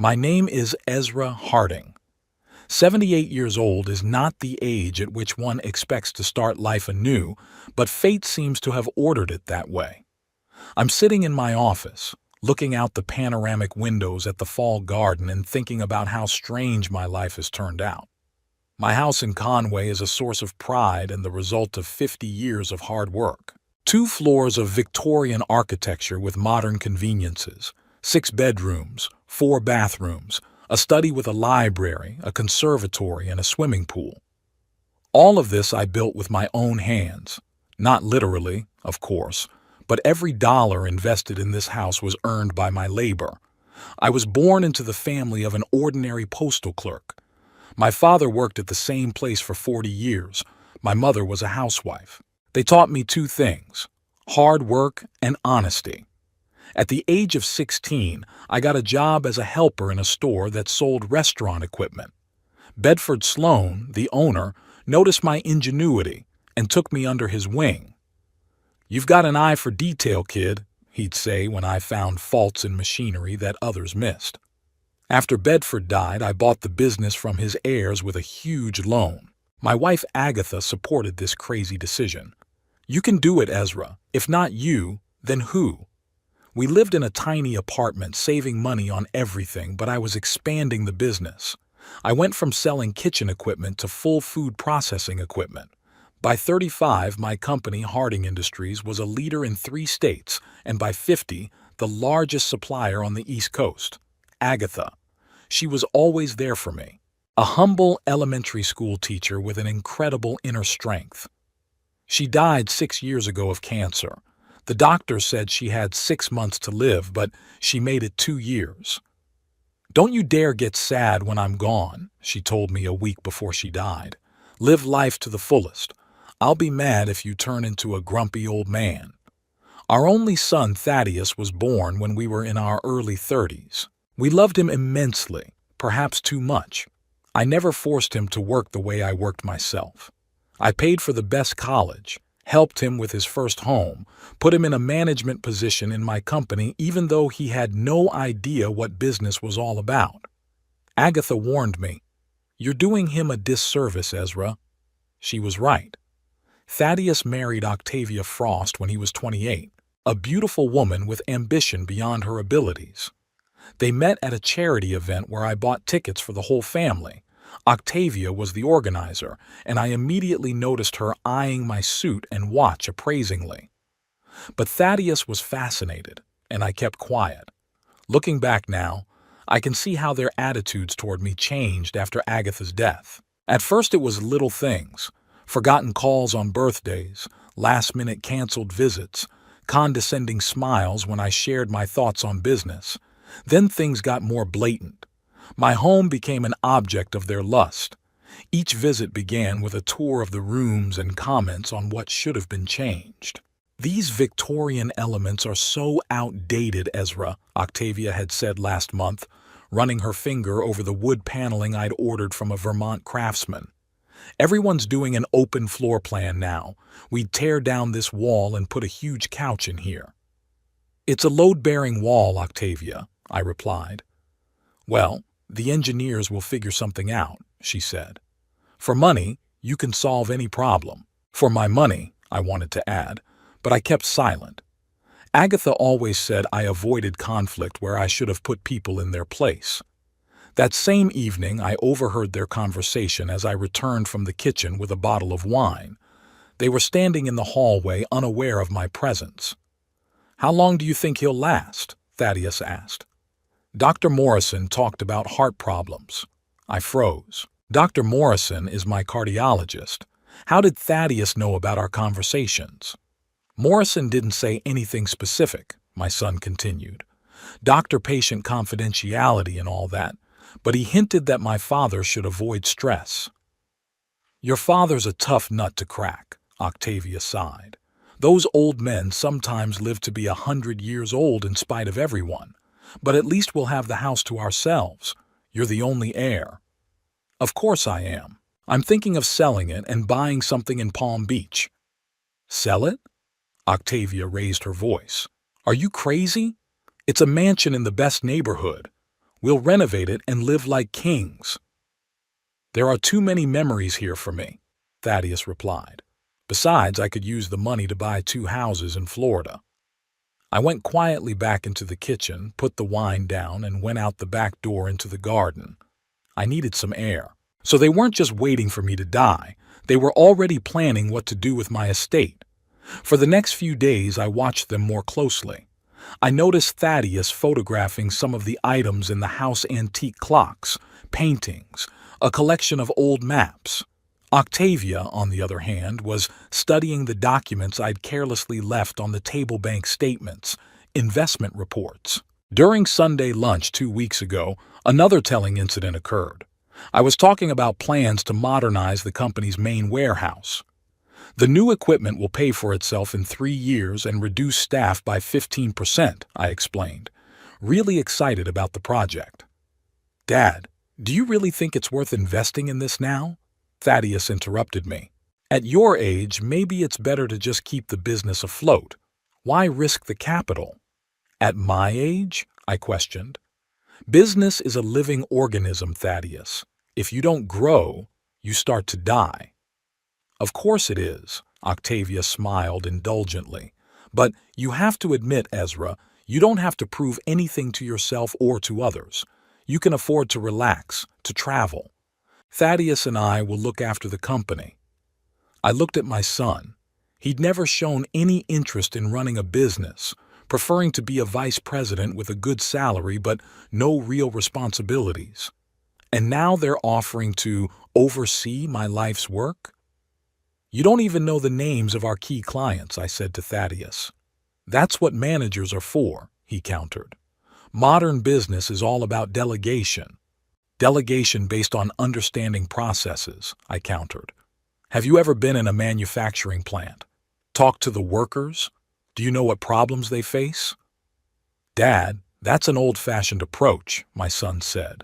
My name is Ezra Harding. 78 years old is not the age at which one expects to start life anew, but fate seems to have ordered it that way. I'm sitting in my office, looking out the panoramic windows at the fall garden and thinking about how strange my life has turned out. My house in Conway is a source of pride and the result of 50 years of hard work. 2 floors of Victorian architecture with modern conveniences, 6 bedrooms, 4 bathrooms, a study with a library, a conservatory, and a swimming pool. All of this I built with my own hands. Not literally, of course, but every dollar invested in this house was earned by my labor. I was born into the family of an ordinary postal clerk. My father worked at the same place for 40 years. My mother was a housewife. They taught me 2 things: hard work and honesty. At the age of 16, I got a job as a helper in a store that sold restaurant equipment. Bedford Sloan, the owner, noticed my ingenuity and took me under his wing. "You've got an eye for detail, kid," he'd say when I found faults in machinery that others missed. After Bedford died, I bought the business from his heirs with a huge loan. My wife Agatha supported this crazy decision. "You can do it, Ezra. If not you, then who?" We lived in a tiny apartment, saving money on everything, but I was expanding the business. I went from selling kitchen equipment to full food processing equipment. By 35, my company, Harding Industries, was a leader in 3 states, and by 50, the largest supplier on the East Coast. Agatha. She was always there for me. A humble elementary school teacher with an incredible inner strength. She died 6 years ago of cancer. The doctor said she had 6 months to live, but she made it 2 years. "Don't you dare get sad when I'm gone," she told me a week before she died. "Live life to the fullest. I'll be mad if you turn into a grumpy old man." Our only son, Thaddeus, was born when we were in our early 30s. We loved him immensely, perhaps too much. I never forced him to work the way I worked myself. I paid for the best college, helped him with his first home, put him in a management position in my company even though he had no idea what business was all about. Agatha warned me, "You're doing him a disservice, Ezra." She was right. Thaddeus married Octavia Frost when he was 28, a beautiful woman with ambition beyond her abilities. They met at a charity event where I bought tickets for the whole family. Octavia was the organizer, and I immediately noticed her eyeing my suit and watch appraisingly. But Thaddeus was fascinated, and I kept quiet. Looking back now, I can see how their attitudes toward me changed after Agatha's death. At first it was little things: forgotten calls on birthdays, last-minute canceled visits, condescending smiles when I shared my thoughts on business. Then things got more blatant. My home became an object of their lust. Each visit began with a tour of the rooms and comments on what should have been changed. "These Victorian elements are so outdated, Ezra," Octavia had said last month, running her finger over the wood paneling I'd ordered from a Vermont craftsman. "Everyone's doing an open floor plan now. We'd tear down this wall and put a huge couch in here." "It's a load-bearing wall, Octavia," I replied. "Well, the engineers will figure something out," she said. "For money, you can solve any problem." For my money, I wanted to add, but I kept silent. Agatha always said I avoided conflict where I should have put people in their place. That same evening, I overheard their conversation as I returned from the kitchen with a bottle of wine. They were standing in the hallway, unaware of my presence. "How long do you think he'll last?" Thaddeus asked. "Dr. Morrison talked about heart problems." I froze. "Dr. Morrison is my cardiologist. How did Thaddeus know about our conversations?" "Morrison didn't say anything specific," my son continued. "Doctor-patient confidentiality and all that, but he hinted that my father should avoid stress." "Your father's a tough nut to crack," Octavia sighed. "Those old men sometimes live to be 100 years old in spite of everyone. But at least we'll have the house to ourselves. You're the only heir." "Of course I am. I'm thinking of selling it and buying something in Palm Beach." "Sell it?" Octavia raised her voice. "Are you crazy? It's a mansion in the best neighborhood. We'll renovate it and live like kings." "There are too many memories here for me," Thaddeus replied. "Besides, I could use the money to buy 2 houses in Florida." I went quietly back into the kitchen, put the wine down, and went out the back door into the garden. I needed some air. So they weren't just waiting for me to die. They were already planning what to do with my estate. For the next few days, I watched them more closely. I noticed Thaddeus photographing some of the items in the house: antique clocks, paintings, a collection of old maps. Octavia, on the other hand, was studying the documents I'd carelessly left on the table: bank statements, investment reports. During Sunday lunch 2 weeks ago, another telling incident occurred. I was talking about plans to modernize the company's main warehouse. "The new equipment will pay for itself in 3 years and reduce staff by 15%, I explained, really excited about the project. "Dad, do you really think it's worth investing in this now?" Thaddeus interrupted me. "At your age, maybe it's better to just keep the business afloat. Why risk the capital?" "At my age?" I questioned. "Business is a living organism, Thaddeus. If you don't grow, you start to die." "Of course it is," Octavia smiled indulgently. "But you have to admit, Ezra, you don't have to prove anything to yourself or to others. You can afford to relax, to travel. Thaddeus and I will look after the company." I looked at my son. He'd never shown any interest in running a business, preferring to be a vice president with a good salary but no real responsibilities. And now they're offering to oversee my life's work? "You don't even know the names of our key clients," I said to Thaddeus. "That's what managers are for," he countered. "Modern business is all about delegation. Delegation based on understanding processes," I countered. "Have you ever been in a manufacturing plant? Talked to the workers? Do you know what problems they face?" "Dad, that's an old-fashioned approach," my son said.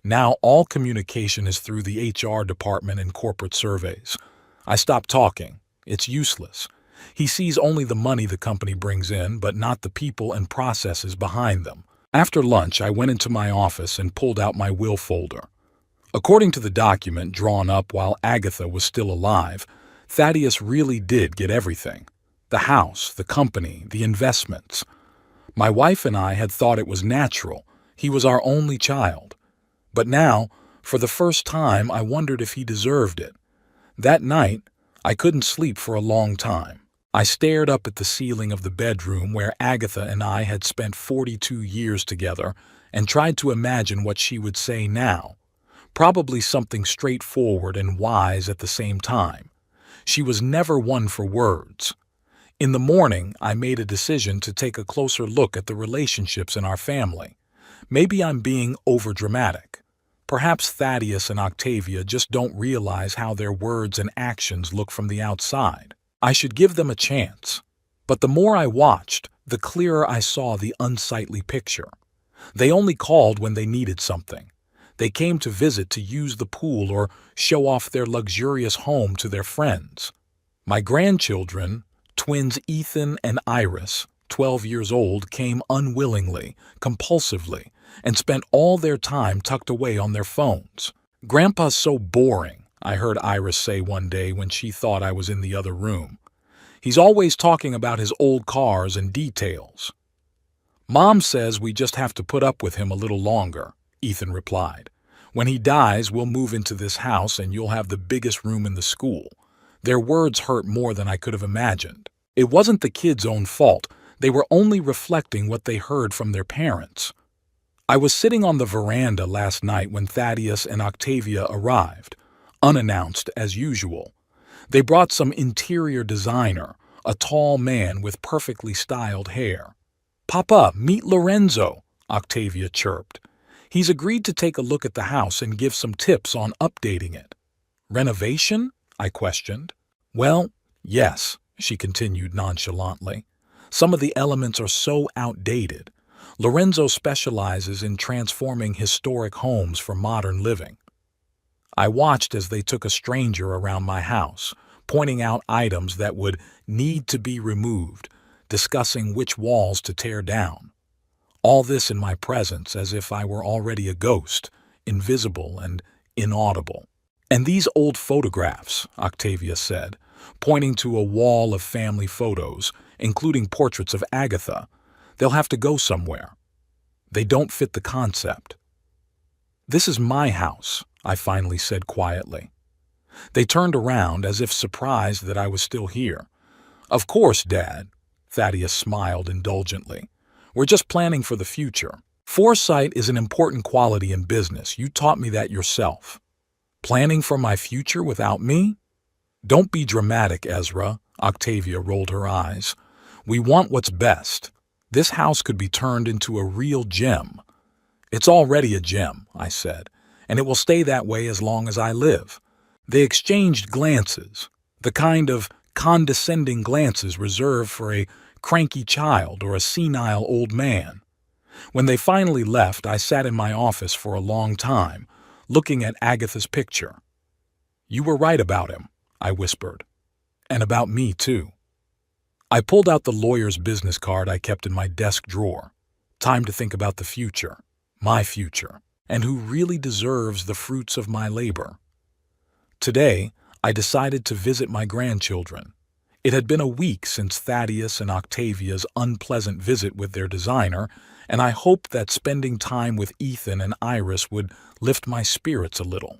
"Now all communication is through the HR department and corporate surveys." I stopped talking. It's useless. He sees only the money the company brings in, but not the people and processes behind them. After lunch, I went into my office and pulled out my will folder. According to the document drawn up while Agatha was still alive, Thaddeus really did get everything: the house, the company, the investments. My wife and I had thought it was natural. He was our only child. But now, for the first time, I wondered if he deserved it. That night, I couldn't sleep for a long time. I stared up at the ceiling of the bedroom where Agatha and I had spent 42 years together and tried to imagine what she would say now. Probably something straightforward and wise at the same time. She was never one for words. In the morning, I made a decision to take a closer look at the relationships in our family. Maybe I'm being overdramatic. Perhaps Thaddeus and Octavia just don't realize how their words and actions look from the outside. I should give them a chance. But the more I watched, the clearer I saw the unsightly picture. They only called when they needed something. They came to visit to use the pool or show off their luxurious home to their friends. My grandchildren, twins Ethan and Iris, 12 years old, came unwillingly, compulsively, and spent all their time tucked away on their phones. "Grandpa's so boring," I heard Iris say one day when she thought I was in the other room. "He's always talking about his old cars and details." "Mom says we just have to put up with him a little longer," Ethan replied. "When he dies, we'll move into this house and you'll have the biggest room in the school." Their words hurt more than I could have imagined. It wasn't the kids' own fault. They were only reflecting what they heard from their parents. I was sitting on the veranda last night when Thaddeus and Octavia arrived, unannounced as usual. They brought some interior designer, a tall man with perfectly styled hair. "Papa, meet Lorenzo," Octavia chirped. "He's agreed to take a look at the house and give some tips on updating it." "Renovation?" I questioned. "Well, yes," she continued nonchalantly. "Some of the elements are so outdated. Lorenzo specializes in transforming historic homes for modern living." I watched as they took a stranger around my house, pointing out items that would need to be removed, discussing which walls to tear down. All this in my presence as if I were already a ghost, invisible and inaudible. "And these old photographs," Octavia said, pointing to a wall of family photos, including portraits of Agatha, "they'll have to go somewhere. They don't fit the concept." "This is my house," I finally said quietly. They turned around as if surprised that I was still here. "Of course, Dad," Thaddeus smiled indulgently. "We're just planning for the future. Foresight is an important quality in business. You taught me that yourself." "Planning for my future without me?" "Don't be dramatic, Ezra," Octavia rolled her eyes. "We want what's best. This house could be turned into a real gem." "It's already a gem," I said, "and it will stay that way as long as I live." They exchanged glances, the kind of condescending glances reserved for a cranky child or a senile old man. When they finally left, I sat in my office for a long time, looking at Agatha's picture. "You were right about him," I whispered. "And about me, too." I pulled out the lawyer's business card I kept in my desk drawer. Time to think about the future, my future, and who really deserves the fruits of my labor. Today, I decided to visit my grandchildren. It had been a week since Thaddeus and Octavia's unpleasant visit with their designer, and I hoped that spending time with Ethan and Iris would lift my spirits a little.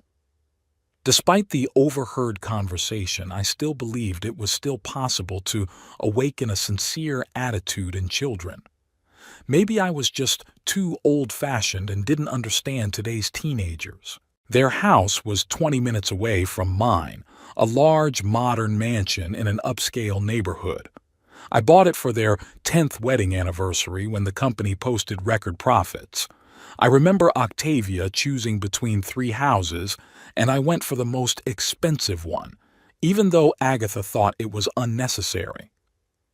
Despite the overheard conversation, I still believed it was still possible to awaken a sincere attitude in children. Maybe I was just too old-fashioned and didn't understand today's teenagers. Their house was 20 minutes away from mine, a large modern mansion in an upscale neighborhood. I bought it for their 10th wedding anniversary when the company posted record profits. I remember Octavia choosing between 3 houses, and I went for the most expensive one, even though Agatha thought it was unnecessary.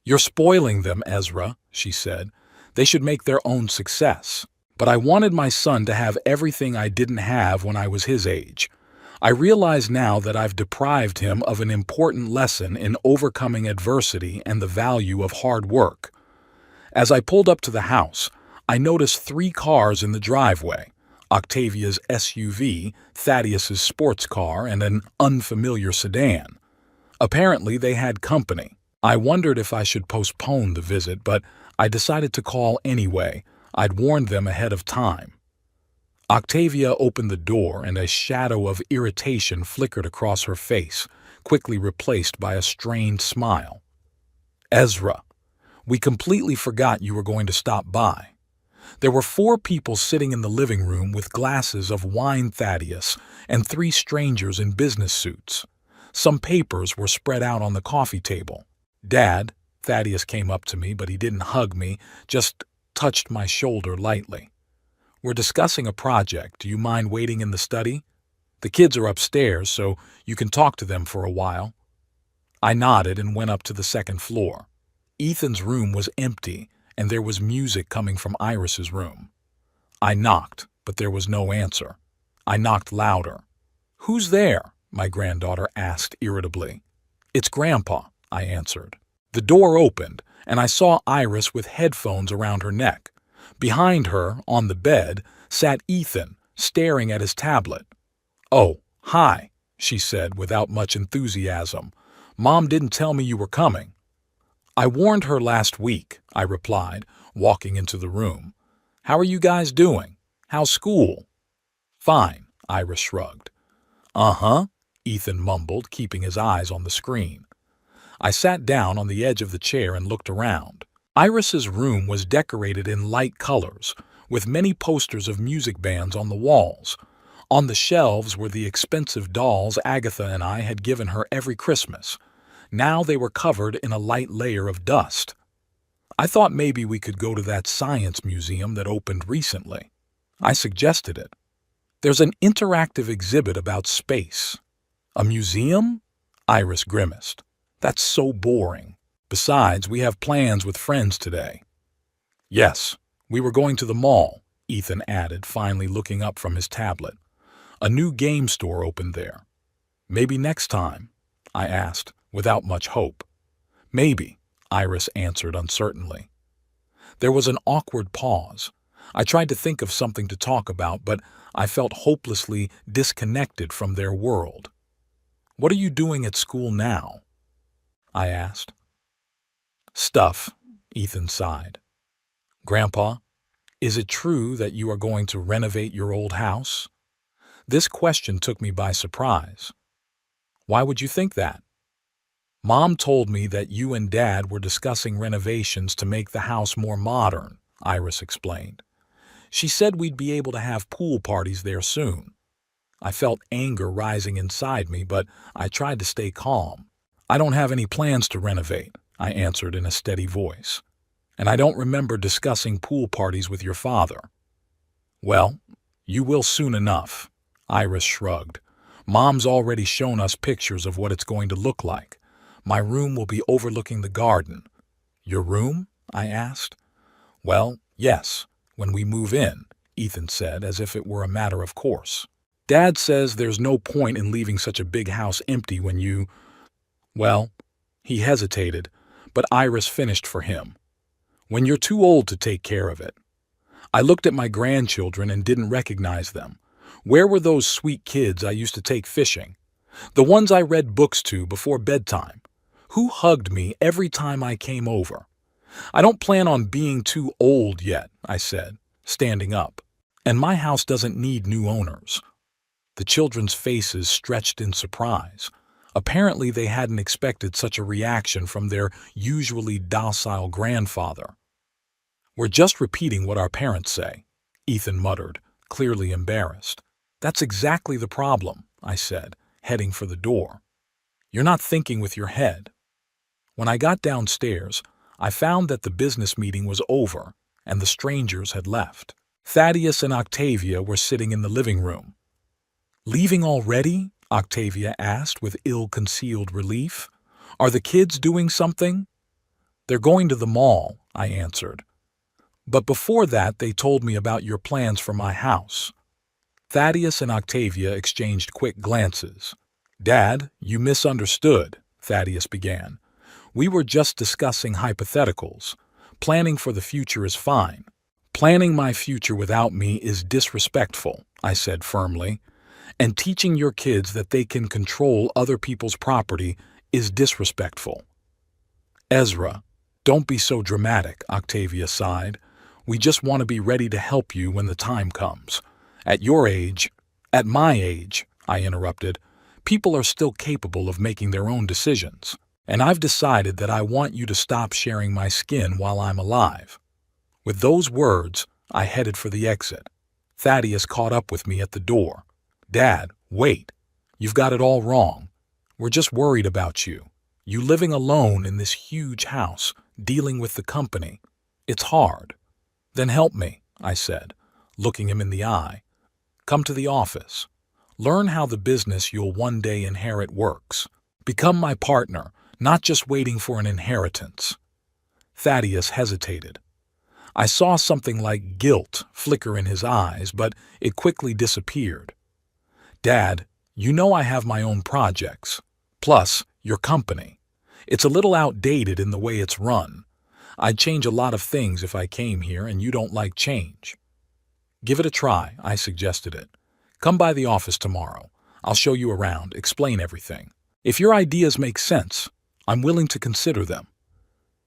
"You're spoiling them, Ezra," she said. "They should make their own success." But I wanted my son to have everything I didn't have when I was his age. I realize now that I've deprived him of an important lesson in overcoming adversity and the value of hard work. As I pulled up to the house, I noticed 3 cars in the driveway: Octavia's SUV, Thaddeus's sports car, and an unfamiliar sedan. Apparently, they had company. I wondered if I should postpone the visit, but I decided to call anyway. I'd warned them ahead of time. Octavia opened the door, and a shadow of irritation flickered across her face, quickly replaced by a strained smile. "Ezra, we completely forgot you were going to stop by." There were 4 people sitting in the living room with glasses of wine Thaddeus and 3 strangers in business suits. Some papers were spread out on the coffee table. "Dad," Thaddeus came up to me, but he didn't hug me, just touched my shoulder lightly. "We're discussing a project. Do you mind waiting in the study? The kids are upstairs, so you can talk to them for a while." I nodded and went up to the 2nd floor. Ethan's room was empty, and there was music coming from Iris's room. I knocked, but there was no answer. I knocked louder. "Who's there?" my granddaughter asked irritably. "It's Grandpa," I answered. The door opened, and I saw Iris with headphones around her neck. Behind her, on the bed, sat Ethan, staring at his tablet. "Oh, hi," she said without much enthusiasm. "Mom didn't tell me you were coming." "I warned her last week," I replied, walking into the room. "How are you guys doing? How's school?" "Fine," Iris shrugged. "Uh-huh," Ethan mumbled, keeping his eyes on the screen. I sat down on the edge of the chair and looked around. Iris's room was decorated in light colors, with many posters of music bands on the walls. On the shelves were the expensive dolls Agatha and I had given her every Christmas. Now they were covered in a light layer of dust. I thought maybe we could go to that science museum that opened recently. I suggested it. "There's an interactive exhibit about space." "A museum?" Iris grimaced. "That's so boring. Besides, we have plans with friends today." "Yes, we were going to the mall," Ethan added, finally looking up from his tablet. "A new game store opened there." "Maybe next time?" I asked, without much hope. "Maybe," Iris answered uncertainly. There was an awkward pause. I tried to think of something to talk about, but I felt hopelessly disconnected from their world. "What are you doing at school now?" I asked. "Stuff," Ethan sighed. "Grandpa, is it true that you are going to renovate your old house?" This question took me by surprise. "Why would you think that?" "Mom told me that you and Dad were discussing renovations to make the house more modern," Iris explained. "She said we'd be able to have pool parties there soon." I felt anger rising inside me, but I tried to stay calm. "I don't have any plans to renovate," I answered in a steady voice. "And I don't remember discussing pool parties with your father." "Well, you will soon enough," Iris shrugged. "Mom's already shown us pictures of what it's going to look like. My room will be overlooking the garden." "Your room?" I asked. "Well, yes, when we move in," Ethan said, as if it were a matter of course. "Dad says there's no point in leaving such a big house empty when you—" Well, he hesitated, but Iris finished for him. "When you're too old to take care of it." I looked at my grandchildren and didn't recognize them. Where were those sweet kids I used to take fishing? The ones I read books to before bedtime? Who hugged me every time I came over? "I don't plan on being too old yet," I said, standing up. "And my house doesn't need new owners." The children's faces stretched in surprise. Apparently they hadn't expected such a reaction from their usually docile grandfather. "We're just repeating what our parents say," Ethan muttered, clearly embarrassed. "That's exactly the problem," I said, heading for the door. "You're not thinking with your head." When I got downstairs, I found that the business meeting was over and the strangers had left. Thaddeus and Octavia were sitting in the living room. "Leaving already?" Octavia asked with ill-concealed relief. "Are the kids doing something?" "They're going to the mall," I answered. "But before that they told me about your plans for my house." Thaddeus and Octavia exchanged quick glances. "Dad, you misunderstood," Thaddeus began. "We were just discussing hypotheticals. Planning for the future is fine. Planning my future without me is disrespectful," I said firmly. "And teaching your kids that they can control other people's property is disrespectful." "Ezra, don't be so dramatic," Octavia sighed. "We just want to be ready to help you when the time comes. At your age—" "At my age," I interrupted, "people are still capable of making their own decisions. And I've decided that I want you to stop sharing my skin while I'm alive." With those words, I headed for the exit. Thaddeus caught up with me at the door. "Dad, wait. You've got it all wrong. We're just worried about you. You living alone in this huge house, dealing with the company. It's hard." "Then help me," I said, looking him in the eye. "Come to the office. Learn how the business you'll one day inherit works. Become my partner, not just waiting for an inheritance." Thaddeus hesitated. I saw something like guilt flicker in his eyes, but it quickly disappeared. "Dad, you know I have my own projects. Plus, your company. It's a little outdated in the way it's run. I'd change a lot of things if I came here, and you don't like change." "Give it a try," I suggested it. "Come by the office tomorrow. I'll show you around, explain everything. If your ideas make sense, I'm willing to consider them."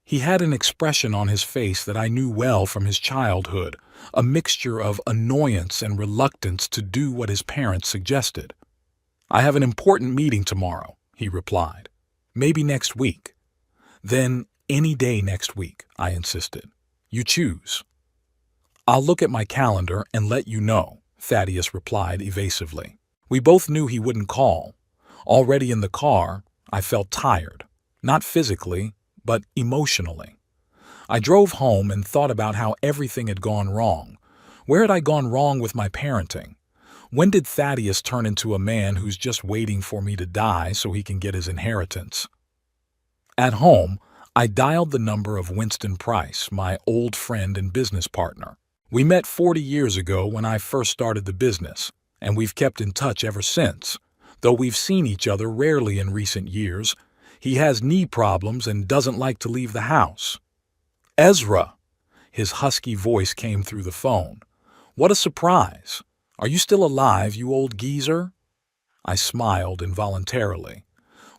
He had an expression on his face that I knew well from his childhood, a mixture of annoyance and reluctance to do what his parents suggested. "I have an important meeting tomorrow," he replied. "Maybe next week." "Then any day next week," I insisted. "You choose." "I'll look at my calendar and let you know," Thaddeus replied evasively. We both knew he wouldn't call. Already in the car, I felt tired, not physically, but emotionally. I drove home and thought about how everything had gone wrong. Where had I gone wrong with my parenting? When did Thaddeus turn into a man who's just waiting for me to die so he can get his inheritance? At home, I dialed the number of Winston Price, my old friend and business partner. We met 40 years ago when I first started the business, and we've kept in touch ever since, though we've seen each other rarely in recent years. He has knee problems and doesn't like to leave the house. "Ezra!" His husky voice came through the phone. "What a surprise! Are you still alive, you old geezer?" I smiled involuntarily.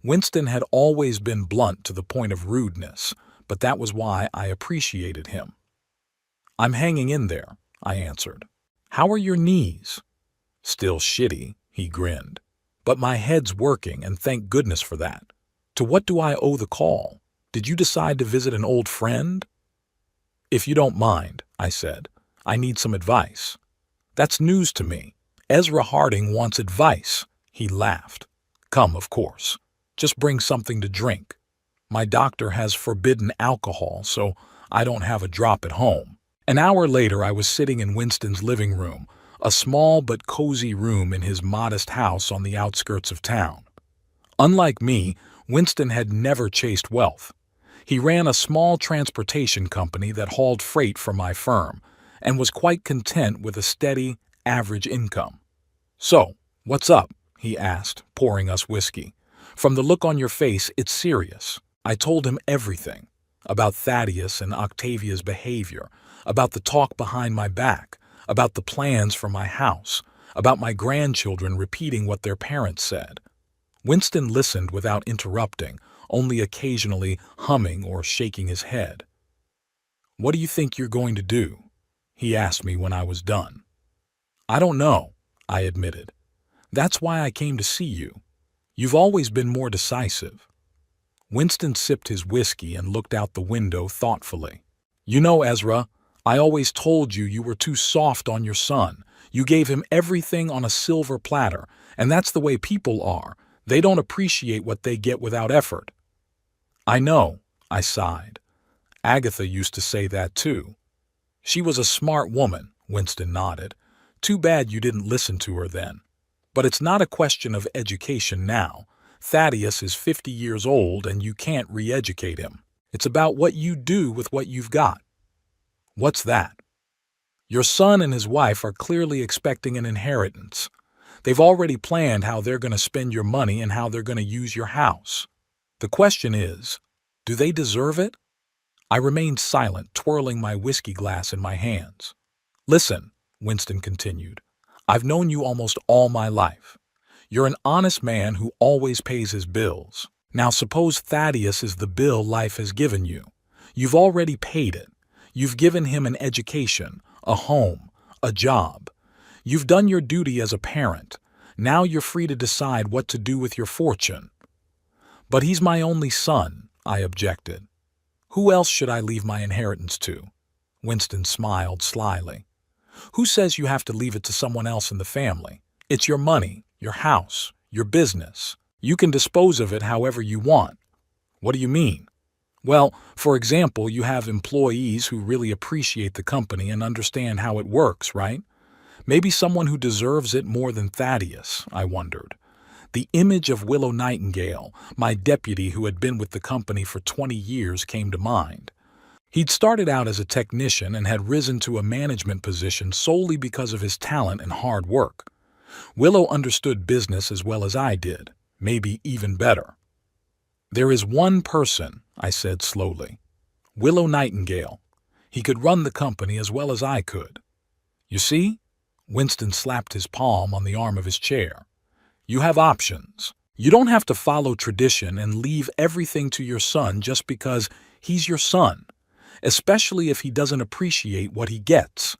Winston had always been blunt to the point of rudeness, but that was why I appreciated him. "I'm hanging in there," I answered. "How are your knees?" "Still shitty," he grinned. "But my head's working, and thank goodness for that. To what do I owe the call? Did you decide to visit an old friend?" "If you don't mind," I said, "I need some advice." "That's news to me. Ezra Harding wants advice." He laughed. "Come, of course. Just bring something to drink. My doctor has forbidden alcohol, so I don't have a drop at home." An hour later, I was sitting in Winston's living room, a small but cozy room in his modest house on the outskirts of town. Unlike me, Winston had never chased wealth. He ran a small transportation company that hauled freight for my firm, and was quite content with a steady, average income. "So, what's up?" he asked, pouring us whiskey. "From the look on your face, it's serious." I told him everything. About Thaddeus and Octavia's behavior, about the talk behind my back, about the plans for my house, about my grandchildren repeating what their parents said. Winston listened without interrupting, only occasionally humming or shaking his head. "What do you think you're going to do?" he asked me when I was done. "I don't know," I admitted. "That's why I came to see you. You've always been more decisive." Winston sipped his whiskey and looked out the window thoughtfully. "You know, Ezra, I always told you you were too soft on your son. You gave him everything on a silver platter, and that's the way people are. They don't appreciate what they get without effort." "I know," I sighed. "Agatha used to say that too." "She was a smart woman," Winston nodded. "Too bad you didn't listen to her then. But it's not a question of education now. Thaddeus is 50 years old and you can't re-educate him. It's about what you do with what you've got." "What's that?" "Your son and his wife are clearly expecting an inheritance. They've already planned how they're going to spend your money and how they're going to use your house. The question is, do they deserve it?" I remained silent, twirling my whiskey glass in my hands. "Listen," Winston continued, "I've known you almost all my life. You're an honest man who always pays his bills. Now suppose Thaddeus is the bill life has given you. You've already paid it. You've given him an education, a home, a job. You've done your duty as a parent. Now you're free to decide what to do with your fortune." "But he's my only son," I objected. "Who else should I leave my inheritance to?" Winston smiled slyly. "Who says you have to leave it to someone else in the family? It's your money, your house, your business. You can dispose of it however you want." "What do you mean?" "Well, for example, you have employees who really appreciate the company and understand how it works, right? Maybe someone who deserves it more than Thaddeus," I wondered. The image of Willow Nightingale, my deputy who had been with the company for 20 years, came to mind. He'd started out as a technician and had risen to a management position solely because of his talent and hard work. Willow understood business as well as I did, maybe even better. "There is one person," I said slowly. "Willow Nightingale. He could run the company as well as I could. You see?" Winston slapped his palm on the arm of his chair. "You have options. You don't have to follow tradition and leave everything to your son just because he's your son, especially if he doesn't appreciate what he gets."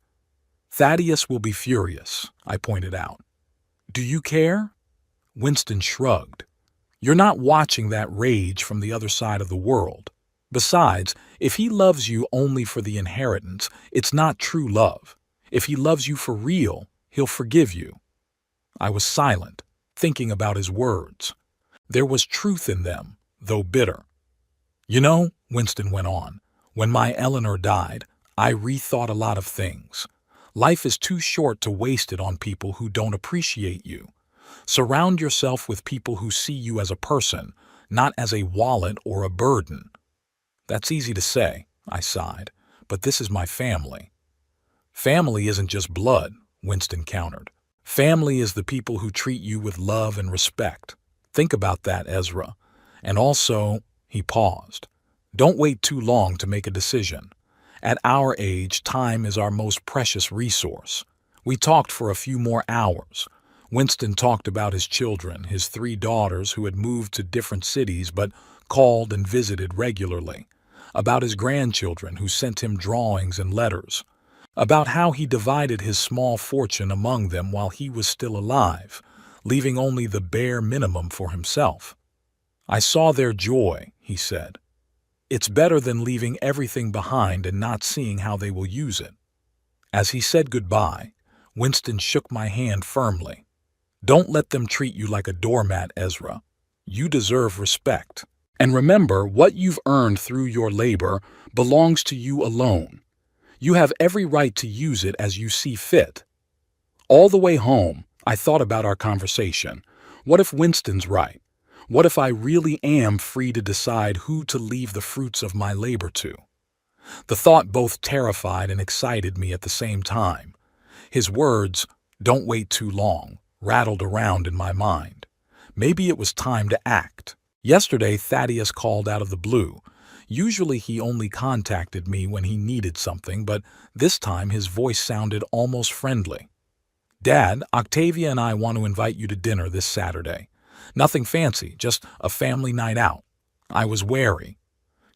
"Thaddeus will be furious," I pointed out. "Do you care?" Winston shrugged. "You're not watching that rage from the other side of the world. Besides, if he loves you only for the inheritance, it's not true love. If he loves you for real, he'll forgive you." I was silent, thinking about his words. There was truth in them, though bitter. "You know," Winston went on, "when my Eleanor died, I rethought a lot of things. Life is too short to waste it on people who don't appreciate you. Surround yourself with people who see you as a person, not as a wallet or a burden." "That's easy to say," I sighed, "but this is my family." "Family isn't just blood," Winston countered. "Family is the people who treat you with love and respect. Think about that, Ezra. And also," he paused, "don't wait too long to make a decision. At our age, time is our most precious resource. We talked for a few more hours. Winston talked about his children, his 3 daughters who had moved to different cities but called and visited regularly, about his grandchildren who sent him drawings and letters, about how he divided his small fortune among them while he was still alive, leaving only the bare minimum for himself. "I saw their joy," he said. "It's better than leaving everything behind and not seeing how they will use it." As he said goodbye, Winston shook my hand firmly. "Don't let them treat you like a doormat, Ezra. You deserve respect. And remember, what you've earned through your labor belongs to you alone. You have every right to use it as you see fit." All the way home, I thought about our conversation. What if Winston's right? What if I really am free to decide who to leave the fruits of my labor to? The thought both terrified and excited me at the same time. His words, "Don't wait too long," rattled around in my mind. Maybe it was time to act. Yesterday, Thaddeus called out of the blue. Usually he only contacted me when he needed something, but this time his voice sounded almost friendly. "Dad, Octavia and I want to invite you to dinner this Saturday. Nothing fancy, just a family night out." I was wary.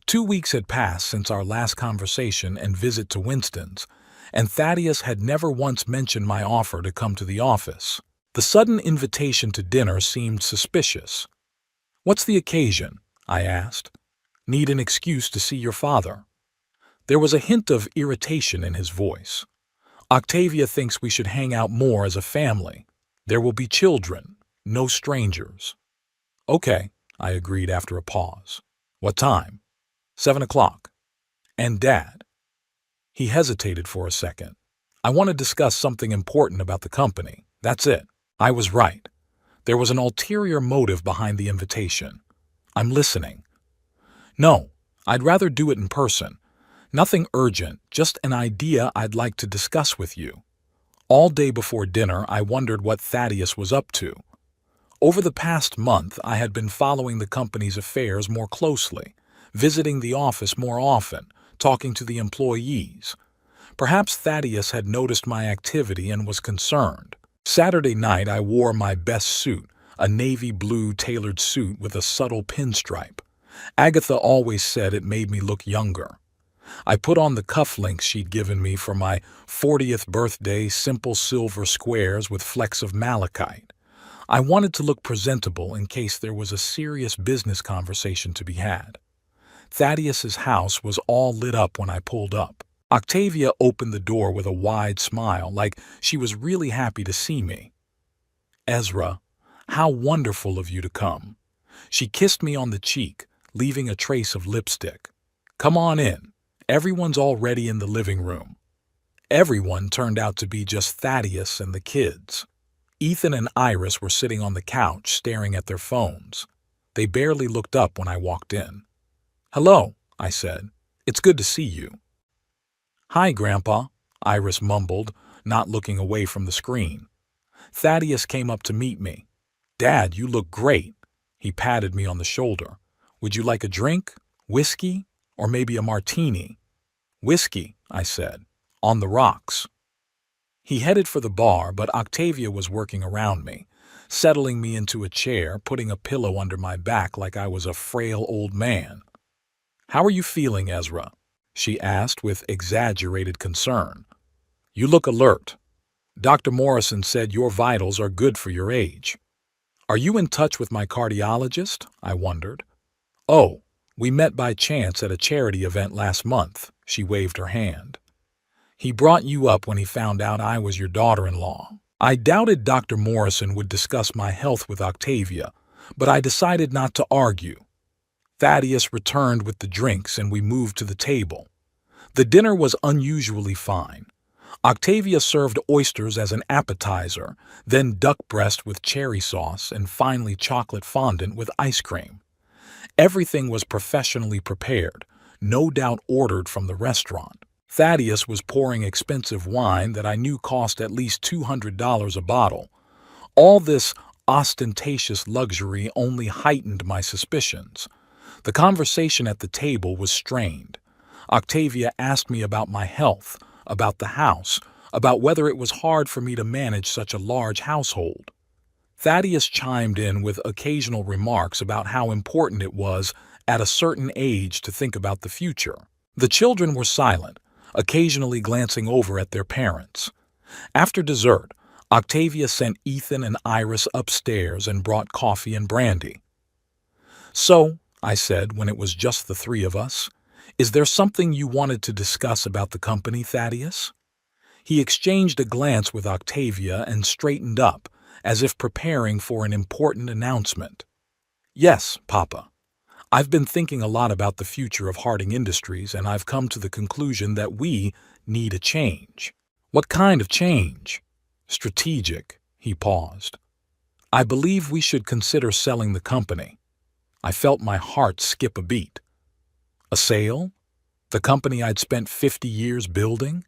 2 weeks had passed since our last conversation and visit to Winston's, and Thaddeus had never once mentioned my offer to come to the office. The sudden invitation to dinner seemed suspicious. "What's the occasion?" I asked. "Need an excuse to see your father." There was a hint of irritation in his voice. "Octavia thinks we should hang out more as a family. There will be children, no strangers." "Okay," I agreed after a pause. "What time?" 7 o'clock. "And Dad?" He hesitated for a second. "I want to discuss something important about the company. That's it." I was right. There was an ulterior motive behind the invitation. "I'm listening." "No, I'd rather do it in person. Nothing urgent, just an idea I'd like to discuss with you." All day before dinner, I wondered what Thaddeus was up to. Over the past month, I had been following the company's affairs more closely, visiting the office more often, talking to the employees. Perhaps Thaddeus had noticed my activity and was concerned. Saturday night, I wore my best suit, a navy blue tailored suit with a subtle pinstripe. Agatha always said it made me look younger. I put on the cufflinks she'd given me for my 40th birthday, simple silver squares with flecks of malachite. I wanted to look presentable in case there was a serious business conversation to be had. Thaddeus's house was all lit up when I pulled up. Octavia opened the door with a wide smile, like she was really happy to see me. "Ezra, how wonderful of you to come." She kissed me on the cheek, leaving a trace of lipstick. "Come on in. Everyone's already in the living room." Everyone turned out to be just Thaddeus and the kids. Ethan and Iris were sitting on the couch staring at their phones. They barely looked up when I walked in. "Hello," I said. "It's good to see you." "Hi, Grandpa," Iris mumbled, not looking away from the screen. Thaddeus came up to meet me. "Dad, you look great." He patted me on the shoulder. "Would you like a drink? Whiskey? Or maybe a martini?" "Whiskey," I said. "On the rocks." He headed for the bar, but Octavia was working around me, settling me into a chair, putting a pillow under my back like I was a frail old man. "How are you feeling, Ezra?" she asked with exaggerated concern. "You look alert. Dr. Morrison said your vitals are good for your age." "Are you in touch with my cardiologist?" I wondered. "Oh, we met by chance at a charity event last month," she waved her hand. "He brought you up when he found out I was your daughter-in-law." I doubted Dr. Morrison would discuss my health with Octavia, but I decided not to argue. Thaddeus returned with the drinks and we moved to the table. The dinner was unusually fine. Octavia served oysters as an appetizer, then duck breast with cherry sauce, and finally chocolate fondant with ice cream. Everything was professionally prepared, no doubt ordered from the restaurant. Thaddeus was pouring expensive wine that I knew cost at least $200 a bottle. All this ostentatious luxury only heightened my suspicions. The conversation at the table was strained. Octavia asked me about my health, about the house, about whether it was hard for me to manage such a large household. Thaddeus chimed in with occasional remarks about how important it was at a certain age to think about the future. The children were silent, occasionally glancing over at their parents. After dessert, Octavia sent Ethan and Iris upstairs and brought coffee and brandy. "So," I said when it was just the three of us, "is there something you wanted to discuss about the company, Thaddeus?" He exchanged a glance with Octavia and straightened up, as if preparing for an important announcement. "Yes, Papa. I've been thinking a lot about the future of Harding Industries, and I've come to the conclusion that we need a change." "What kind of change?" "Strategic." He paused. "I believe we should consider selling the company." I felt my heart skip a beat. A sale? The company I'd spent 50 years building?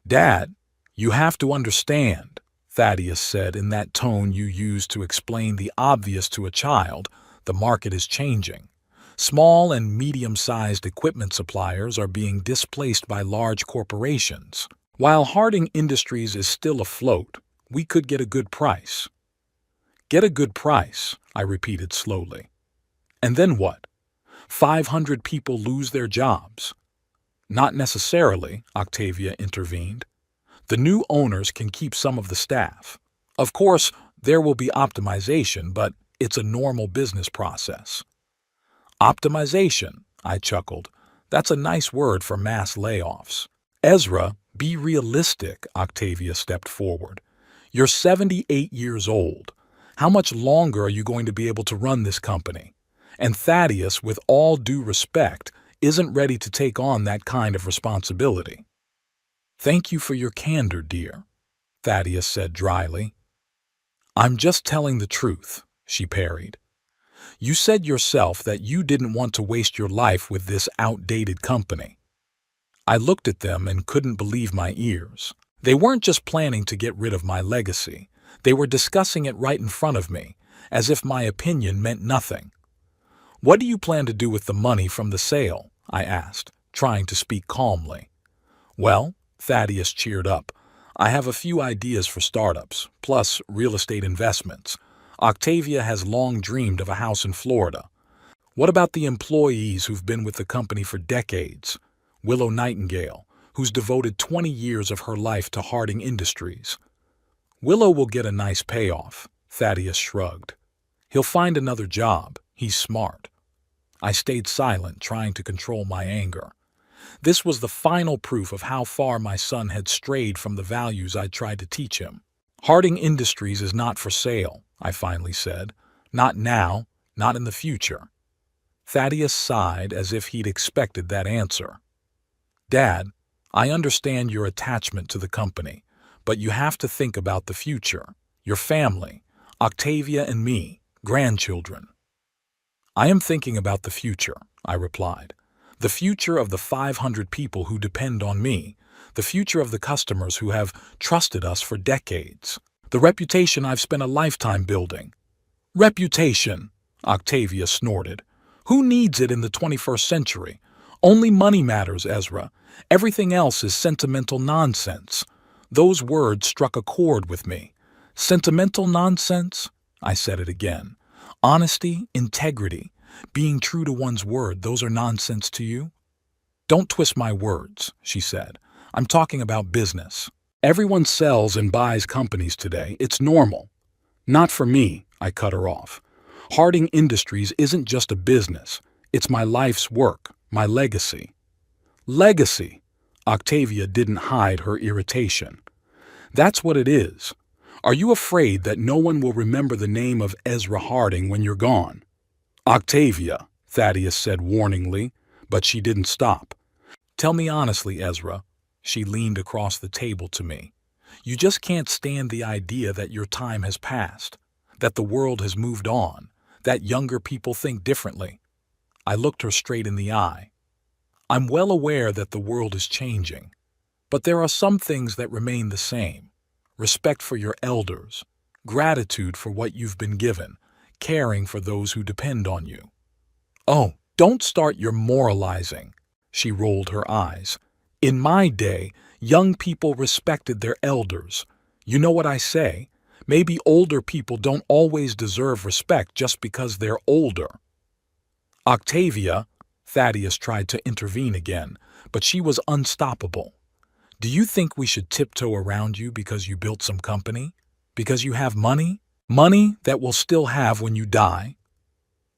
"Dad, you have to understand," Thaddeus said in that tone you use to explain the obvious to a child. "The market is changing. Small and medium-sized equipment suppliers are being displaced by large corporations. While Harding Industries is still afloat, we could get a good price." "Get a good price," I repeated slowly. "And then what? 500 people lose their jobs." "Not necessarily," Octavia intervened. "The new owners can keep some of the staff. Of course, there will be optimization, but it's a normal business process." "Optimization," I chuckled. "That's a nice word for mass layoffs." "Ezra, be realistic," Octavia stepped forward. "You're 78 years old. How much longer are you going to be able to run this company? And Thaddeus, with all due respect, isn't ready to take on that kind of responsibility." "Thank you for your candor, dear," Thaddeus said dryly. "I'm just telling the truth," she parried. "You said yourself that you didn't want to waste your life with this outdated company." I looked at them and couldn't believe my ears. They weren't just planning to get rid of my legacy. They were discussing it right in front of me, as if my opinion meant nothing. "What do you plan to do with the money from the sale?" I asked, trying to speak calmly. "Well," Thaddeus cheered up, "I have a few ideas for startups, plus real estate investments. Octavia has long dreamed of a house in Florida. What about the employees who've been with the company for decades? Willow Nightingale, who's devoted 20 years of her life to Harding Industries." "Willow will get a nice payoff," Thaddeus shrugged. "He'll find another job. He's smart." I stayed silent, trying to control my anger. This was the final proof of how far my son had strayed from the values I'd tried to teach him. "Harding Industries is not for sale," I finally said. "Not now, not in the future." Thaddeus sighed as if he'd expected that answer. "Dad, I understand your attachment to the company, but you have to think about the future, your family, Octavia and me, grandchildren." "I am thinking about the future," I replied. "The future of the 500 people who depend on me, the future of the customers who have trusted us for decades, the reputation I've spent a lifetime building." "Reputation," Octavia snorted. "Who needs it in the 21st century? Only money matters, Ezra. Everything else is sentimental nonsense." Those words struck a chord with me. "Sentimental nonsense?" I said it again. "Honesty, integrity, being true to one's word, those are nonsense to you?" "Don't twist my words," she said. "I'm talking about business. Everyone sells and buys companies today. It's normal." "Not for me," I cut her off. "Harding Industries isn't just a business. It's my life's work, my legacy." "Legacy!" Octavia didn't hide her irritation. "That's what it is. Are you afraid that no one will remember the name of Ezra Harding when you're gone?" "Octavia," Thaddeus said warningly, but she didn't stop. "Tell me honestly, Ezra." She leaned across the table to me. "You just can't stand the idea that your time has passed, that the world has moved on, that younger people think differently." I looked her straight in the eye. "I'm well aware that the world is changing, but there are some things that remain the same. Respect for your elders, gratitude for what you've been given, caring for those who depend on you." "Oh, don't start your moralizing," She rolled her eyes. In my day, young people respected their elders. You know what I say? Maybe older people don't always deserve respect just because they're older. Octavia, Thaddeus tried to intervene again, but she was unstoppable. Do you think we should tiptoe around you because you built some company? Because you have money? Money that we'll still have when you die?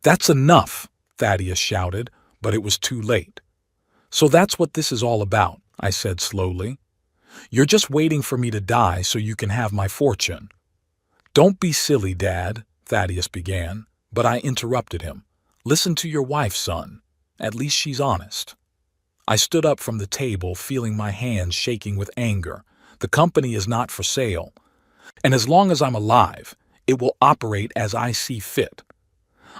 That's enough, Thaddeus shouted, but it was too late. So that's what this is all about, I said slowly. You're just waiting for me to die so you can have my fortune. Don't be silly, Dad, Thaddeus began, but I interrupted him. Listen to your wife, son. At least she's honest. I stood up from the table, feeling my hands shaking with anger. The company is not for sale, and as long as I'm alive, it will operate as I see fit.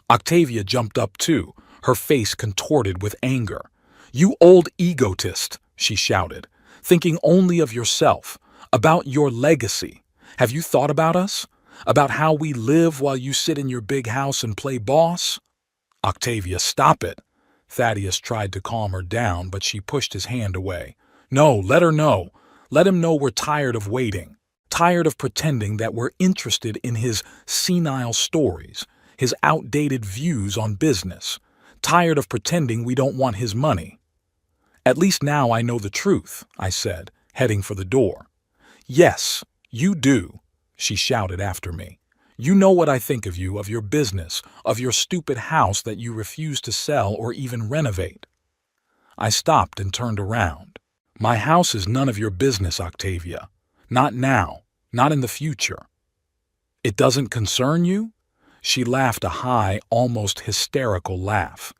Octavia jumped up too, her face contorted with anger. You old egotist, she shouted, thinking only of yourself, about your legacy. Have you thought about us? About how we live while you sit in your big house and play boss? Octavia, stop it. Thaddeus tried to calm her down, but she pushed his hand away. No, let her know. Let him know we're tired of waiting. Tired of pretending that we're interested in his senile stories, his outdated views on business. Tired of pretending we don't want his money. At least now I know the truth, I said, heading for the door. Yes, you do, she shouted after me. You know what I think of you, of your business, of your stupid house that you refuse to sell or even renovate. I stopped and turned around. My house is none of your business, Octavia. Not now, not in the future. It doesn't concern you? She laughed a high, almost hysterical laugh.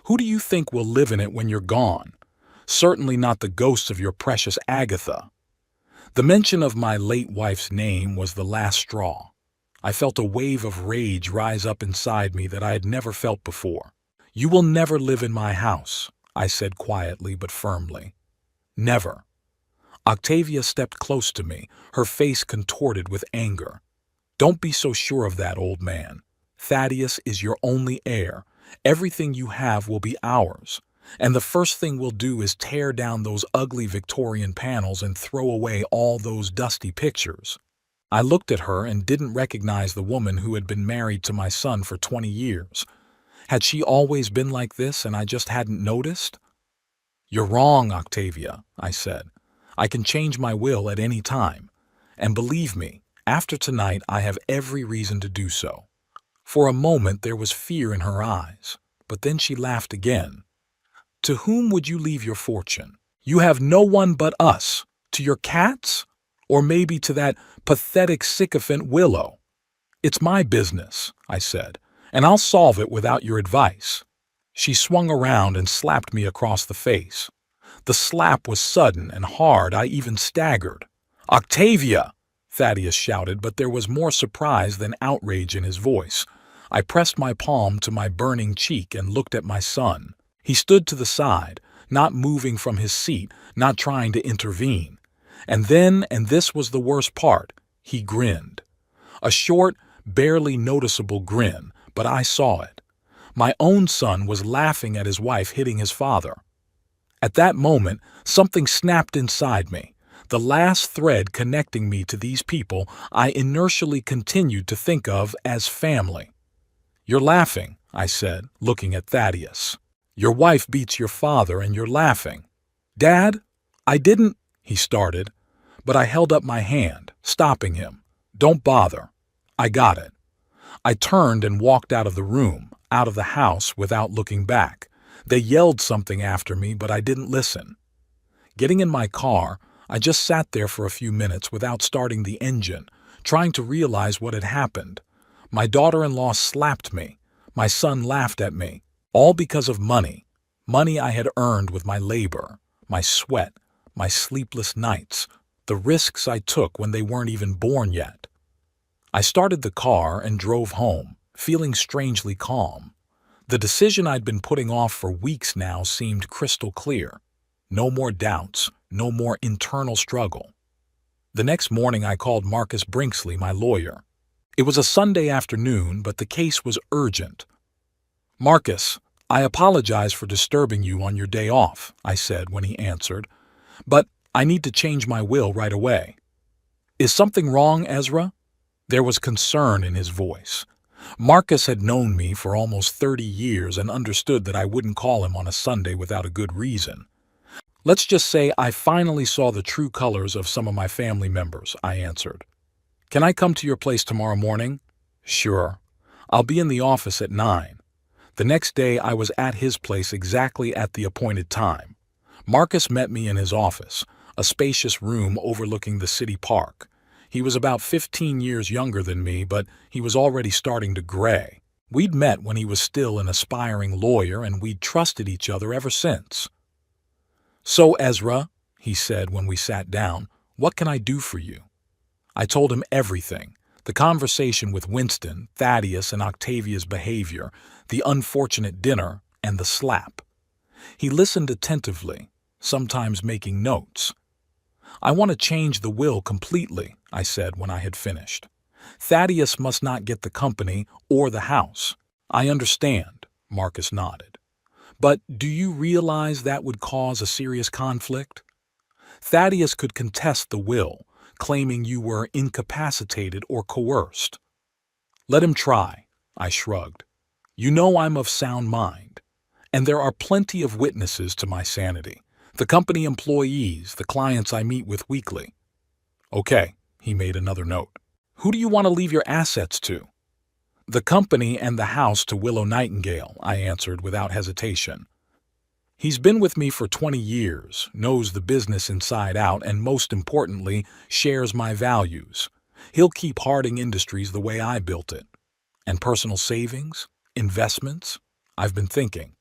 Who do you think will live in it when you're gone? Certainly not the ghosts of your precious Agatha. The mention of my late wife's name was the last straw. I felt a wave of rage rise up inside me that I had never felt before. You will never live in my house, I said quietly but firmly. Never. Octavia stepped close to me, her face contorted with anger. Don't be so sure of that, old man. Thaddeus is your only heir. Everything you have will be ours. And the first thing we'll do is tear down those ugly Victorian panels and throw away all those dusty pictures. I looked at her and didn't recognize the woman who had been married to my son for 20 years. Had she always been like this and I just hadn't noticed? You're wrong, Octavia, I said. I can change my will at any time. And believe me, after tonight I have every reason to do so. For a moment there was fear in her eyes, but then she laughed again. To whom would you leave your fortune? You have no one but us. To your cats? Or maybe to that pathetic sycophant Willow? It's my business, I said, and I'll solve it without your advice. She swung around and slapped me across the face. The slap was sudden and hard, I even staggered. Octavia! Thaddeus shouted, but there was more surprise than outrage in his voice. I pressed my palm to my burning cheek and looked at my son. He stood to the side, not moving from his seat, not trying to intervene. And then, and this was the worst part, he grinned. A short, barely noticeable grin, but I saw it. My own son was laughing at his wife hitting his father. At that moment, something snapped inside me. The last thread connecting me to these people I inertially continued to think of as family. You're laughing, I said, looking at Thaddeus. Your wife beats your father and you're laughing. Dad, I didn't, he started, but I held up my hand, stopping him. Don't bother. I got it. I turned and walked out of the room, out of the house without looking back. They yelled something after me, but I didn't listen. Getting in my car, I just sat there for a few minutes without starting the engine, trying to realize what had happened. My daughter-in-law slapped me. My son laughed at me, all because of money. Money I had earned with my labor, my sweat, my sleepless nights, the risks I took when they weren't even born yet. I started the car and drove home, feeling strangely calm. The decision I'd been putting off for weeks now seemed crystal clear. No more doubts, no more internal struggle. The next morning I called Marcus Brinksley, my lawyer. It was a Sunday afternoon, but the case was urgent. Marcus, "I apologize for disturbing you on your day off," I said when he answered, "but I need to change my will right away." "Is something wrong, Ezra?" There was concern in his voice. Marcus had known me for almost 30 years and understood that I wouldn't call him on a Sunday without a good reason. "Let's just say I finally saw the true colors of some of my family members," I answered. "Can I come to your place tomorrow morning?" "Sure. I'll be in the office at 9. The next day I was at his place exactly at the appointed time. Marcus met me in his office, a spacious room overlooking the city park. He was about 15 years younger than me, but he was already starting to gray. We'd met when he was still an aspiring lawyer, and we'd trusted each other ever since. "So, Ezra," he said when we sat down, "what can I do for you?" I told him everything: the conversation with Winston, Thaddeus, and Octavia's behavior, the unfortunate dinner, and the slap. He listened attentively, sometimes making notes. "I want to change the will completely," I said when I had finished. "Thaddeus must not get the company or the house." "I understand," Marcus nodded. "But do you realize that would cause a serious conflict? Thaddeus could contest the will, claiming you were incapacitated or coerced." "Let him try," I shrugged. "You know I'm of sound mind, and there are plenty of witnesses to my sanity. The company employees, the clients I meet with weekly." "Okay," he made another note. "Who do you want to leave your assets to?" "The company and the house to Willow Nightingale," I answered without hesitation. "He's been with me for 20 years, knows the business inside out, and most importantly, shares my values. He'll keep Harding Industries the way I built it. And personal savings? Investments? I've been thinking.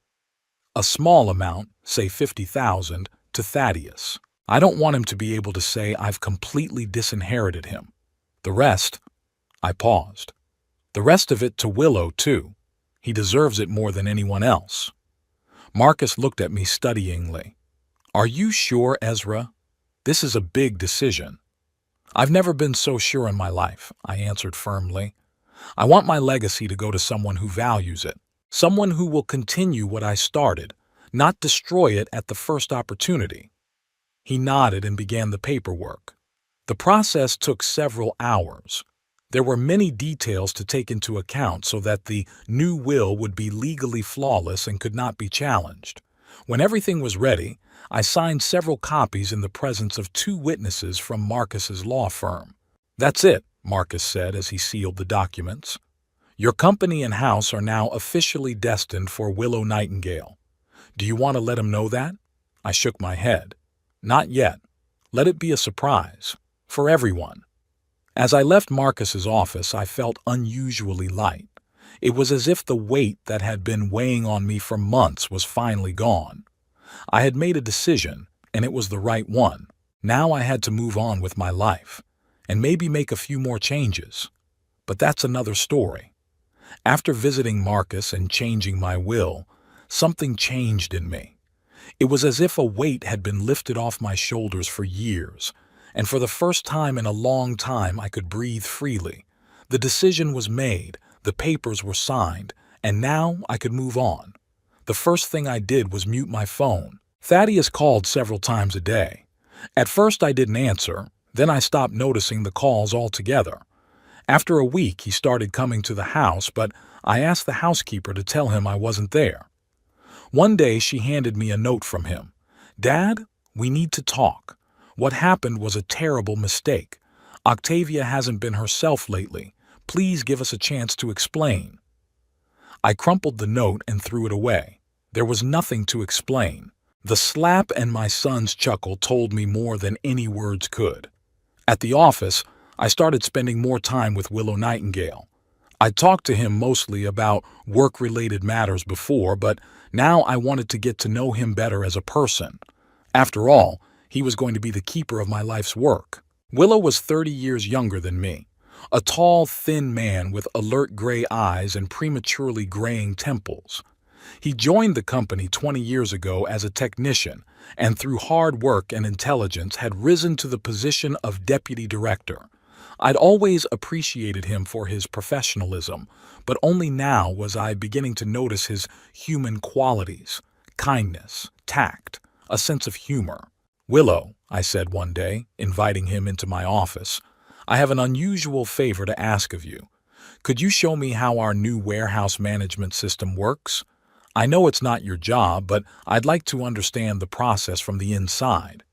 A small amount, say 50,000, to Thaddeus. I don't want him to be able to say I've completely disinherited him. The rest," I paused, "the rest of it to Willow, too. He deserves it more than anyone else." Marcus looked at me studyingly. "Are you sure, Ezra? This is a big decision." "I've never been so sure in my life," I answered firmly. "I want my legacy to go to someone who values it, someone who will continue what I started, not destroy it at the first opportunity." He nodded and began the paperwork. The process took several hours. There were many details to take into account so that the new will would be legally flawless and could not be challenged. When everything was ready, I signed several copies in the presence of 2 witnesses from Marcus's law firm. "That's it," Marcus said as he sealed the documents. "Your company and house are now officially destined for Willow Nightingale. Do you want to let him know that?" I shook my head. "Not yet. Let it be a surprise. For everyone." As I left Marcus's office, I felt unusually light. It was as if the weight that had been weighing on me for months was finally gone. I had made a decision, and it was the right one. Now I had to move on with my life, and maybe make a few more changes. But that's another story. After visiting Marcus and changing my will, something changed in me. It was as if a weight had been lifted off my shoulders for years, and for the first time in a long time I could breathe freely. The decision was made, the papers were signed, and now I could move on. The first thing I did was mute my phone. Thaddeus called several times a day. At first I didn't answer, then I stopped noticing the calls altogether. After a week he started coming to the house, but I asked the housekeeper to tell him I wasn't there. One day she handed me a note from him. "Dad, we need to talk. What happened was a terrible mistake. Octavia hasn't been herself lately. Please give us a chance to explain." I crumpled the note and threw it away. There was nothing to explain. The slap and my son's chuckle told me more than any words could. At the office, I started spending more time with Willow Nightingale. I talked to him mostly about work-related matters before, but now I wanted to get to know him better as a person. After all, he was going to be the keeper of my life's work. Willow was 30 years younger than me, a tall, thin man with alert gray eyes and prematurely graying temples. He joined the company 20 years ago as a technician, and through hard work and intelligence had risen to the position of deputy director. I'd always appreciated him for his professionalism, but only now was I beginning to notice his human qualities: kindness, tact, a sense of humor. "Willow," I said one day, inviting him into my office, "I have an unusual favor to ask of you. Could you show me how our new warehouse management system works? I know it's not your job, but I'd like to understand the process from the inside."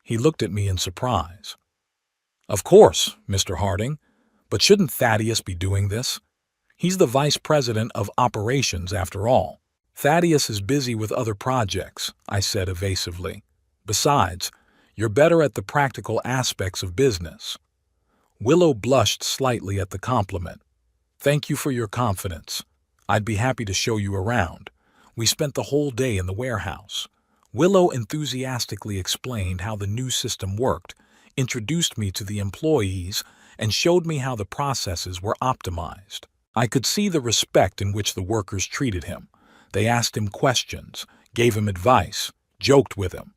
He looked at me in surprise. "Of course, Mr. Harding, but shouldn't Thaddeus be doing this? He's the vice president of operations after all." "Thaddeus is busy with other projects," I said evasively. "Besides, you're better at the practical aspects of business." Willow blushed slightly at the compliment. "Thank you for your confidence. I'd be happy to show you around." We spent the whole day in the warehouse. Willow enthusiastically explained how the new system worked, introduced me to the employees, and showed me how the processes were optimized. I could see the respect in which the workers treated him. They asked him questions, gave him advice, joked with him.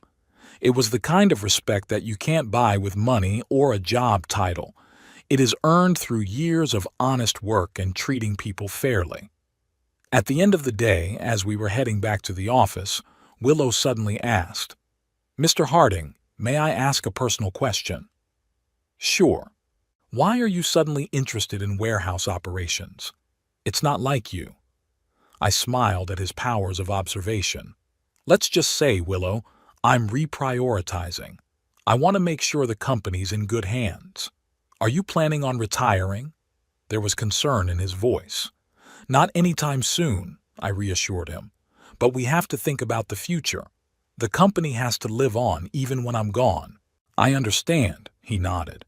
It was the kind of respect that you can't buy with money or a job title. It is earned through years of honest work and treating people fairly. At the end of the day, as we were heading back to the office, Willow suddenly asked, "Mr. Harding, may I ask a personal question?" "Sure. Why are you suddenly interested in warehouse operations? It's not like you." I smiled at his powers of observation. "Let's just say, Willow, I'm reprioritizing. I want to make sure the company's in good hands." "Are you planning on retiring?" There was concern in his voice. "Not anytime soon," I reassured him. "But we have to think about the future. The company has to live on even when I'm gone." "I understand," he nodded.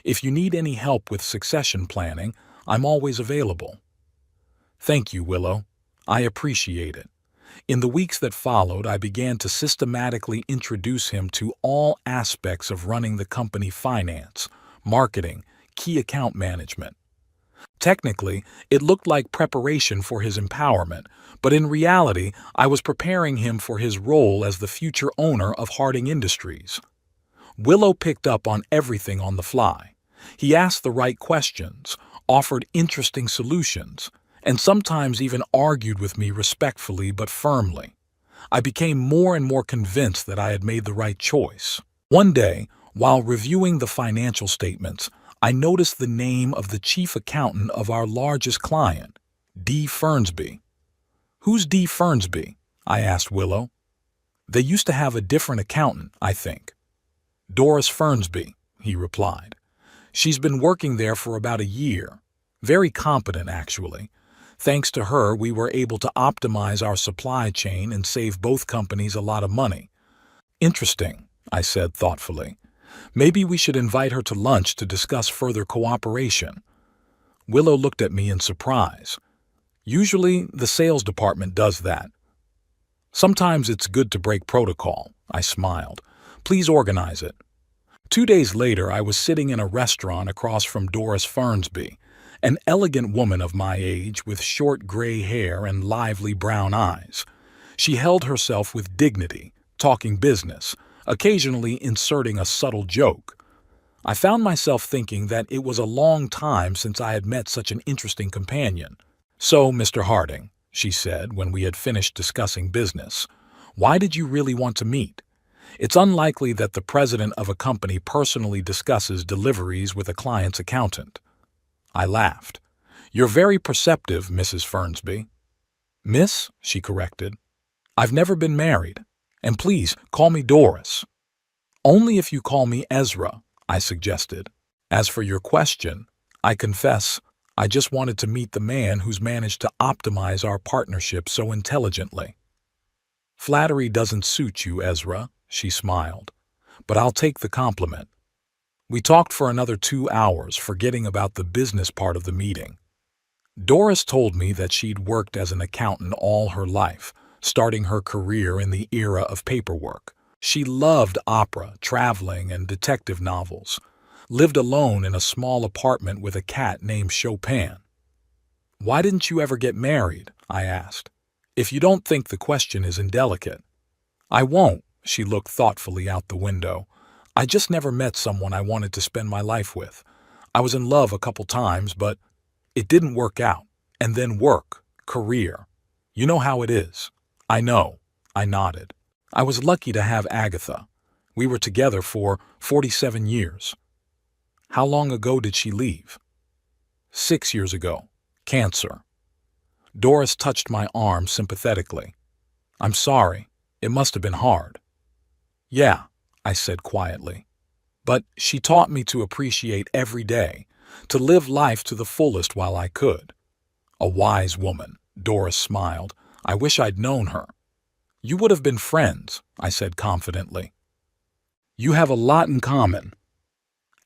"If you need any help with succession planning, I'm always available." "Thank you, Willow. I appreciate it." In the weeks that followed, I began to systematically introduce him to all aspects of running the company: finance, marketing, key account management. Technically, it looked like preparation for his empowerment, but in reality, I was preparing him for his role as the future owner of Harding Industries. Willow picked up on everything on the fly. He asked the right questions, offered interesting solutions, and sometimes even argued with me respectfully but firmly. I became more and more convinced that I had made the right choice. One day, while reviewing the financial statements, I noticed the name of the chief accountant of our largest client, D. Fernsby. "Who's D. Fernsby?" I asked Willow. "They used to have a different accountant, I think." "Doris Fernsby," he replied. "She's been working there for about a year. Very competent, actually. Thanks to her, we were able to optimize our supply chain and save both companies a lot of money." "Interesting," I said thoughtfully. "Maybe we should invite her to lunch to discuss further cooperation." Willow looked at me in surprise. "Usually, the sales department does that." "Sometimes it's good to break protocol," I smiled. "Please organize it." 2 days later, I was sitting in a restaurant across from Doris Fernsby, an elegant woman of my age with short gray hair and lively brown eyes. She held herself with dignity, talking business, occasionally inserting a subtle joke. I found myself thinking that it was a long time since I had met such an interesting companion. "So, Mr. Harding," she said when we had finished discussing business, "why did you really want to meet? It's unlikely that the president of a company personally discusses deliveries with a client's accountant." I laughed. "You're very perceptive, Mrs. Fernsby." "Miss," she corrected. "I've never been married. And please, call me Doris." "Only if you call me Ezra," I suggested. "As for your question, I confess, I just wanted to meet the man who's managed to optimize our partnership so intelligently." "Flattery doesn't suit you, Ezra," she smiled. "But I'll take the compliment." We talked for another 2 hours, forgetting about the business part of the meeting. Doris told me that she'd worked as an accountant all her life, starting her career in the era of paperwork. She loved opera, traveling, and detective novels. Lived alone in a small apartment with a cat named Chopin. "Why didn't you ever get married?" I asked. "If you don't think the question is indelicate." "I won't," she looked thoughtfully out the window. "I just never met someone I wanted to spend my life with. I was in love a couple times, but it didn't work out. And then work, career. You know how it is. I know. I nodded. I was lucky to have Agatha. We were together for 47 years. How long ago did she leave? 6 years ago. Cancer. Doris touched my arm sympathetically. I'm sorry. It must have been hard. Yeah, I said quietly. But she taught me to appreciate every day, to live life to the fullest while I could. A wise woman, Doris smiled. I wish I'd known her. You would have been friends, I said confidently. You have a lot in common.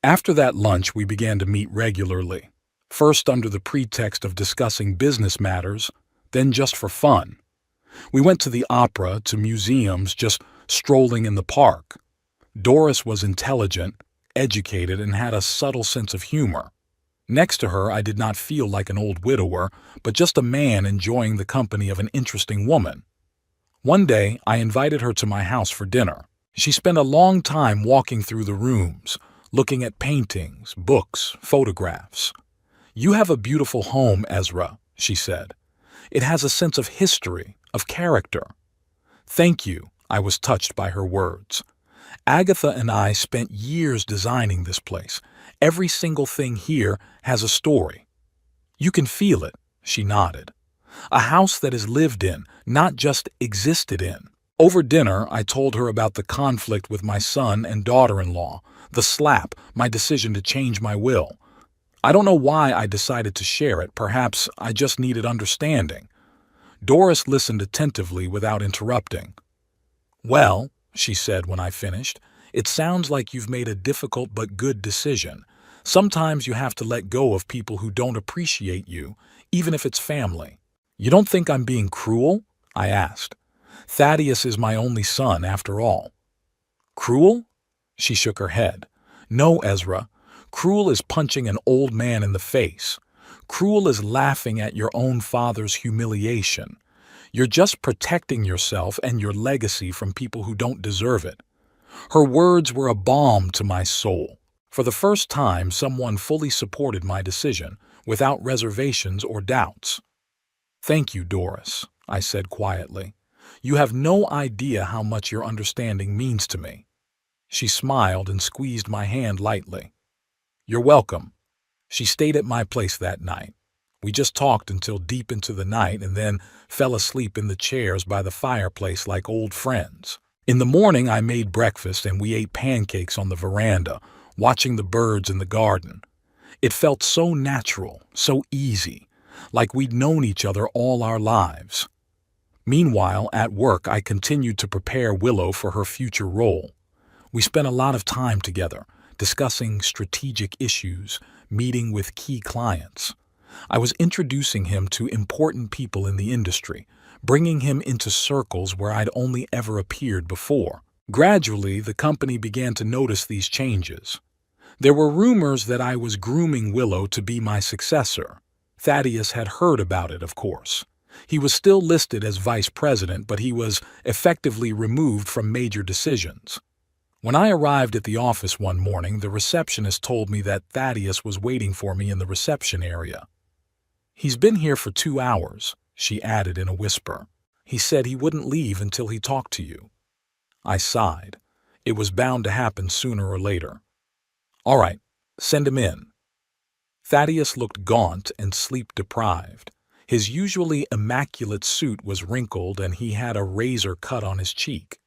After that lunch, we began to meet regularly, first under the pretext of discussing business matters, then just for fun. We went to the opera, to museums, just strolling in the park. Doris was intelligent, educated, and had a subtle sense of humor. Next to her, I did not feel like an old widower, but just a man enjoying the company of an interesting woman. One day, I invited her to my house for dinner. She spent a long time walking through the rooms, looking at paintings, books, photographs. You have a beautiful home, Ezra, she said. It has a sense of history, of character. Thank you, I was touched by her words. Agatha and I spent years designing this place. Every single thing here has a story. You can feel it, she nodded. A house that is lived in, not just existed in. Over dinner, I told her about the conflict with my son and daughter-in-law, the slap, my decision to change my will. I don't know why I decided to share it. Perhaps I just needed understanding. Doris listened attentively without interrupting. Well, she said when I finished, it sounds like you've made a difficult but good decision. Sometimes you have to let go of people who don't appreciate you, even if it's family. You don't think I'm being cruel? I asked. Thaddeus is my only son, after all. Cruel? She shook her head. No, Ezra. Cruel is punching an old man in the face. Cruel is laughing at your own father's humiliation. You're just protecting yourself and your legacy from people who don't deserve it. Her words were a balm to my soul. For the first time, someone fully supported my decision, without reservations or doubts. Thank you, Doris, I said quietly. You have no idea how much your understanding means to me. She smiled and squeezed my hand lightly. You're welcome. She stayed at my place that night. We just talked until deep into the night and then fell asleep in the chairs by the fireplace like old friends. In the morning, I made breakfast and we ate pancakes on the veranda, watching the birds in the garden. It felt so natural, so easy, like we'd known each other all our lives. Meanwhile, at work, I continued to prepare Willow for her future role. We spent a lot of time together, discussing strategic issues, meeting with key clients. I was introducing him to important people in the industry, bringing him into circles where I'd only ever appeared before. Gradually, the company began to notice these changes. There were rumors that I was grooming Willow to be my successor. Thaddeus had heard about it, of course. He was still listed as vice president, but he was effectively removed from major decisions. When I arrived at the office one morning, the receptionist told me that Thaddeus was waiting for me in the reception area. He's been here for 2 hours, she added in a whisper. He said he wouldn't leave until he talked to you. I sighed. It was bound to happen sooner or later. All right, send him in. Thaddeus looked gaunt and sleep-deprived. His usually immaculate suit was wrinkled and he had a razor cut on his cheek.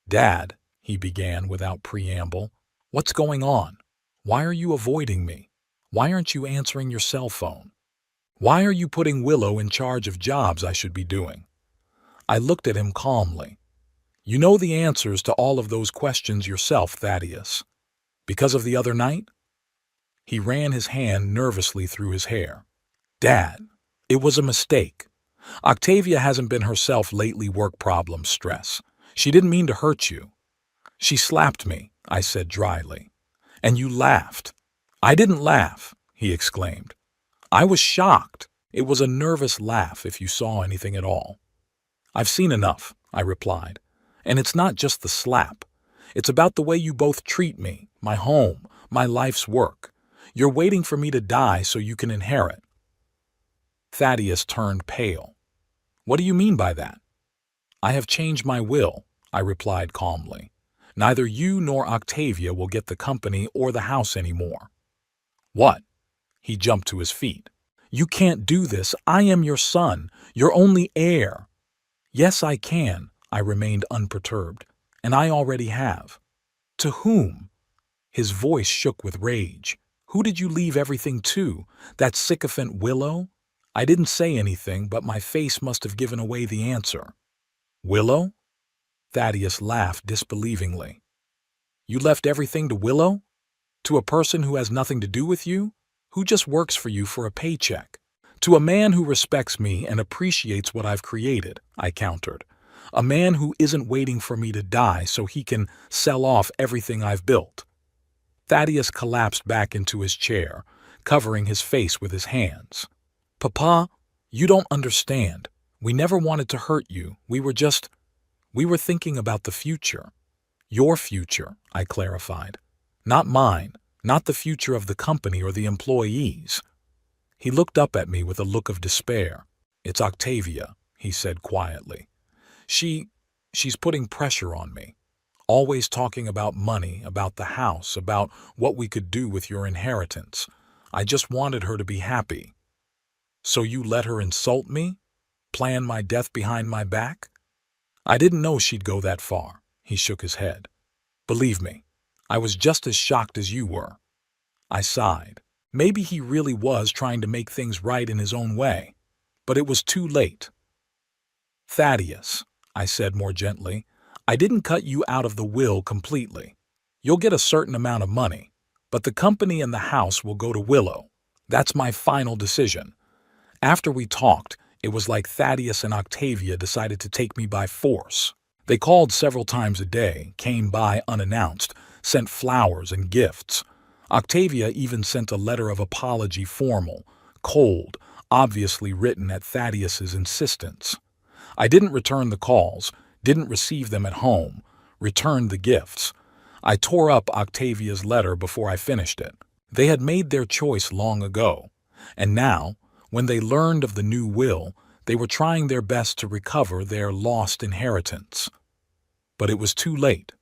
Dad, he began without preamble, what's going on? Why are you avoiding me? Why aren't you answering your cell phone? Why are you putting Willow in charge of jobs I should be doing? I looked at him calmly. You know the answers to all of those questions yourself, Thaddeus. Because of the other night? He ran his hand nervously through his hair. Dad, it was a mistake. Octavia hasn't been herself lately, work problems, stress. She didn't mean to hurt you. She slapped me, I said dryly. And you laughed. I didn't laugh, he exclaimed. I was shocked. It was a nervous laugh, if you saw anything at all. I've seen enough, I replied. And it's not just the slap. It's about the way you both treat me, my home, my life's work. You're waiting for me to die so you can inherit." Thaddeus turned pale. "What do you mean by that?" "I have changed my will," I replied calmly. "Neither you nor Octavia will get the company or the house anymore." "What?" He jumped to his feet. "You can't do this. I am your son, your only heir." "Yes, I can," I remained unperturbed. "And I already have." "To whom?" His voice shook with rage. "Who did you leave everything to? That sycophant Willow?" I didn't say anything, but my face must have given away the answer. "Willow?" Thaddeus laughed disbelievingly. "You left everything to Willow? To a person who has nothing to do with you? Who just works for you for a paycheck?" "To a man who respects me and appreciates what I've created," I countered. "A man who isn't waiting for me to die so he can sell off everything I've built." Thaddeus collapsed back into his chair, covering his face with his hands. "Papa, you don't understand. We never wanted to hurt you. We were thinking about the future." "Your future," I clarified. "Not mine, not the future of the company or the employees." He looked up at me with a look of despair. "It's Octavia," he said quietly. She's putting pressure on me. Always talking about money, about the house, about what we could do with your inheritance. I just wanted her to be happy." "So you let her insult me? Plan my death behind my back?" "I didn't know she'd go that far." He shook his head. "Believe me, I was just as shocked as you were." I sighed. Maybe he really was trying to make things right in his own way. But it was too late. "Thaddeus," I said more gently, "I didn't cut you out of the will completely. You'll get a certain amount of money, but the company and the house will go to Willow. That's my final decision." After we talked, it was like Thaddeus and Octavia decided to take me by force. They called several times a day, came by unannounced, sent flowers and gifts. Octavia even sent a letter of apology, formal, cold, obviously written at Thaddeus's insistence. I didn't return the calls, didn't receive them at home, returned the gifts. I tore up Octavia's letter before I finished it. They had made their choice long ago, and now, when they learned of the new will, they were trying their best to recover their lost inheritance. But it was too late.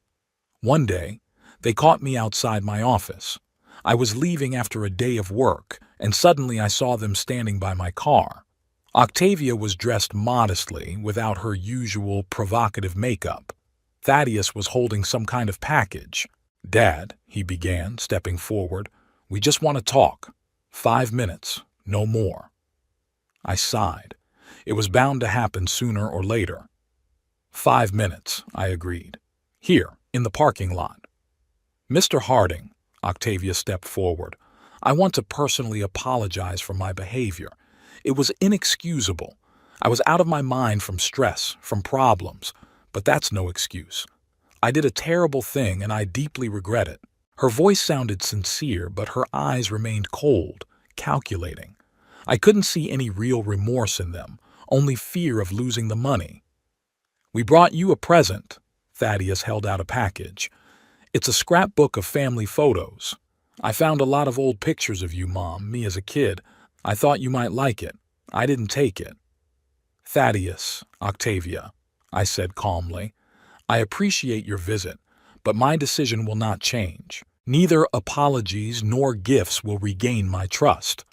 One day, they caught me outside my office. I was leaving after a day of work, and suddenly I saw them standing by my car. Octavia was dressed modestly, without her usual provocative makeup. Thaddeus was holding some kind of package. "Dad," he began, stepping forward, "we just want to talk. 5 minutes, no more." I sighed. It was bound to happen sooner or later. 5 minutes, I agreed. "Here, in the parking lot." "Mr. Harding," Octavia stepped forward, "I want to personally apologize for my behavior. It was inexcusable. I was out of my mind from stress, from problems, but that's no excuse. I did a terrible thing and I deeply regret it." Her voice sounded sincere, but her eyes remained cold, calculating. I couldn't see any real remorse in them, only fear of losing the money. "We brought you a present." Thaddeus held out a package. "It's a scrapbook of family photos. I found a lot of old pictures of you, Mom, me as a kid. I thought you might like it. I didn't take it." "Thaddeus, Octavia," I said calmly, "I appreciate your visit, but my decision will not change. Neither apologies nor gifts will regain my trust."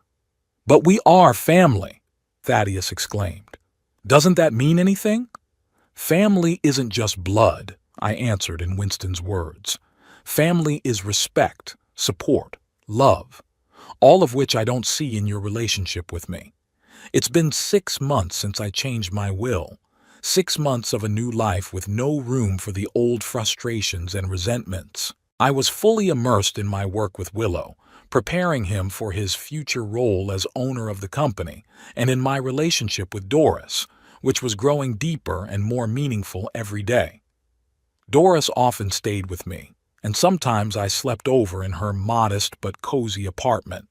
"But we are family," Thaddeus exclaimed. "Doesn't that mean anything?" "Family isn't just blood," I answered in Winston's words. "Family is respect, support, love, all of which I don't see in your relationship with me. It's been 6 months since I changed my will, 6 months of a new life with no room for the old frustrations and resentments. I was fully immersed in my work with Willow, preparing him for his future role as owner of the company, and in my relationship with Doris, which was growing deeper and more meaningful every day. Doris often stayed with me, and sometimes I slept over in her modest but cozy apartment.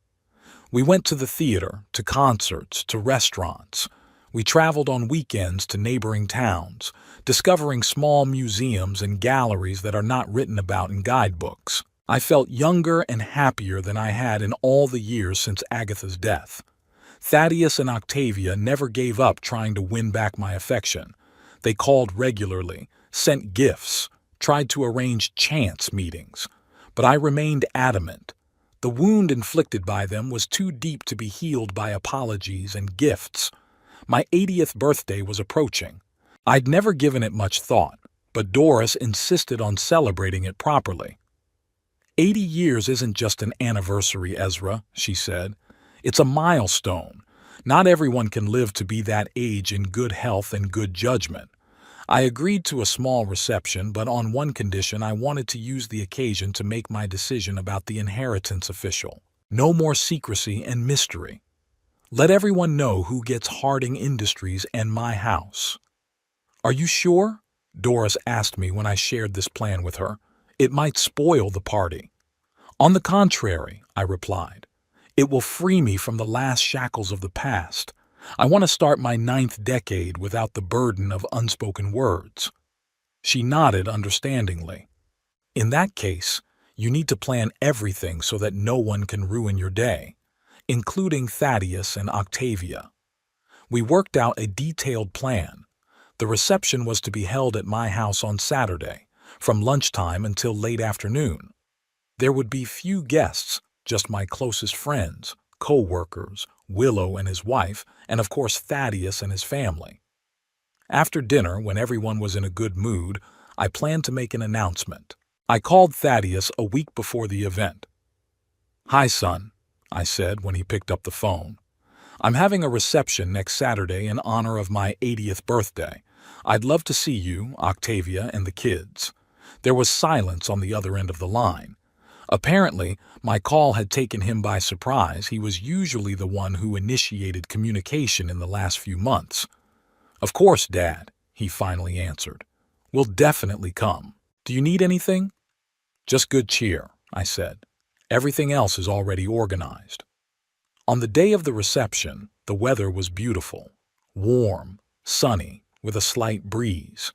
We went to the theater, to concerts, to restaurants. We traveled on weekends to neighboring towns, discovering small museums and galleries that are not written about in guidebooks. I felt younger and happier than I had in all the years since Agatha's death. Thaddeus and Octavia never gave up trying to win back my affection. They called regularly, sent gifts, tried to arrange chance meetings. But I remained adamant. The wound inflicted by them was too deep to be healed by apologies and gifts. My 80th birthday was approaching. I'd never given it much thought, but Doris insisted on celebrating it properly. 80 years isn't just an anniversary, Ezra, she said. It's a milestone. Not everyone can live to be that age in good health and good judgment. I agreed to a small reception, but on one condition: I wanted to use the occasion to make my decision about the inheritance official. No more secrecy and mystery. Let everyone know who gets Harding Industries and my house. Are you sure? Doris asked me when I shared this plan with her. It might spoil the party. On the contrary, I replied. It will free me from the last shackles of the past. I want to start my 9th decade without the burden of unspoken words. She nodded understandingly. In that case, you need to plan everything so that no one can ruin your day, including Thaddeus and Octavia. We worked out a detailed plan. The reception was to be held at my house on Saturday, from lunchtime until late afternoon. There would be few guests, just my closest friends, co-workers, Willow and his wife, and of course Thaddeus and his family. After dinner, when everyone was in a good mood, I planned to make an announcement. I called Thaddeus a week before the event. "Hi, son," I said when he picked up the phone. "I'm having a reception next Saturday in honor of my 80th birthday. I'd love to see you, Octavia, and the kids." There was silence on the other end of the line. Apparently, my call had taken him by surprise. He was usually the one who initiated communication in the last few months. "Of course, Dad," he finally answered. "We'll definitely come. Do you need anything?" "Just good cheer," I said. "Everything else is already organized." On the day of the reception, the weather was beautiful, warm, sunny, with a slight breeze.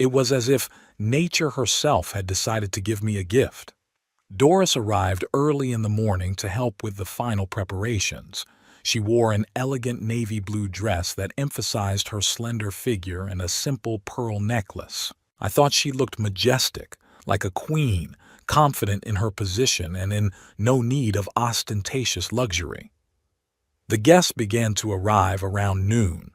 It was as if nature herself had decided to give me a gift. Doris arrived early in the morning to help with the final preparations. She wore an elegant navy blue dress that emphasized her slender figure and a simple pearl necklace. I thought she looked majestic, like a queen, confident in her position and in no need of ostentatious luxury. The guests began to arrive around noon.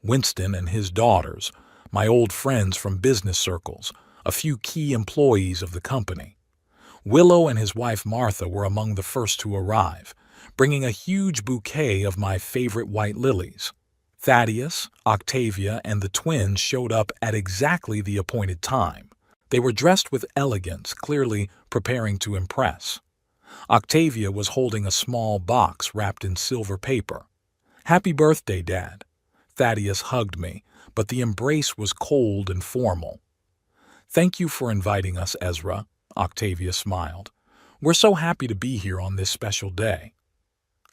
Winston and his daughters, my old friends from business circles, a few key employees of the company. Willow and his wife Martha were among the first to arrive, bringing a huge bouquet of my favorite white lilies. Thaddeus, Octavia, and the twins showed up at exactly the appointed time. They were dressed with elegance, clearly preparing to impress. Octavia was holding a small box wrapped in silver paper. "Happy birthday, Dad." Thaddeus hugged me, but the embrace was cold and formal. "Thank you for inviting us, Ezra," Octavia smiled. "We're so happy to be here on this special day."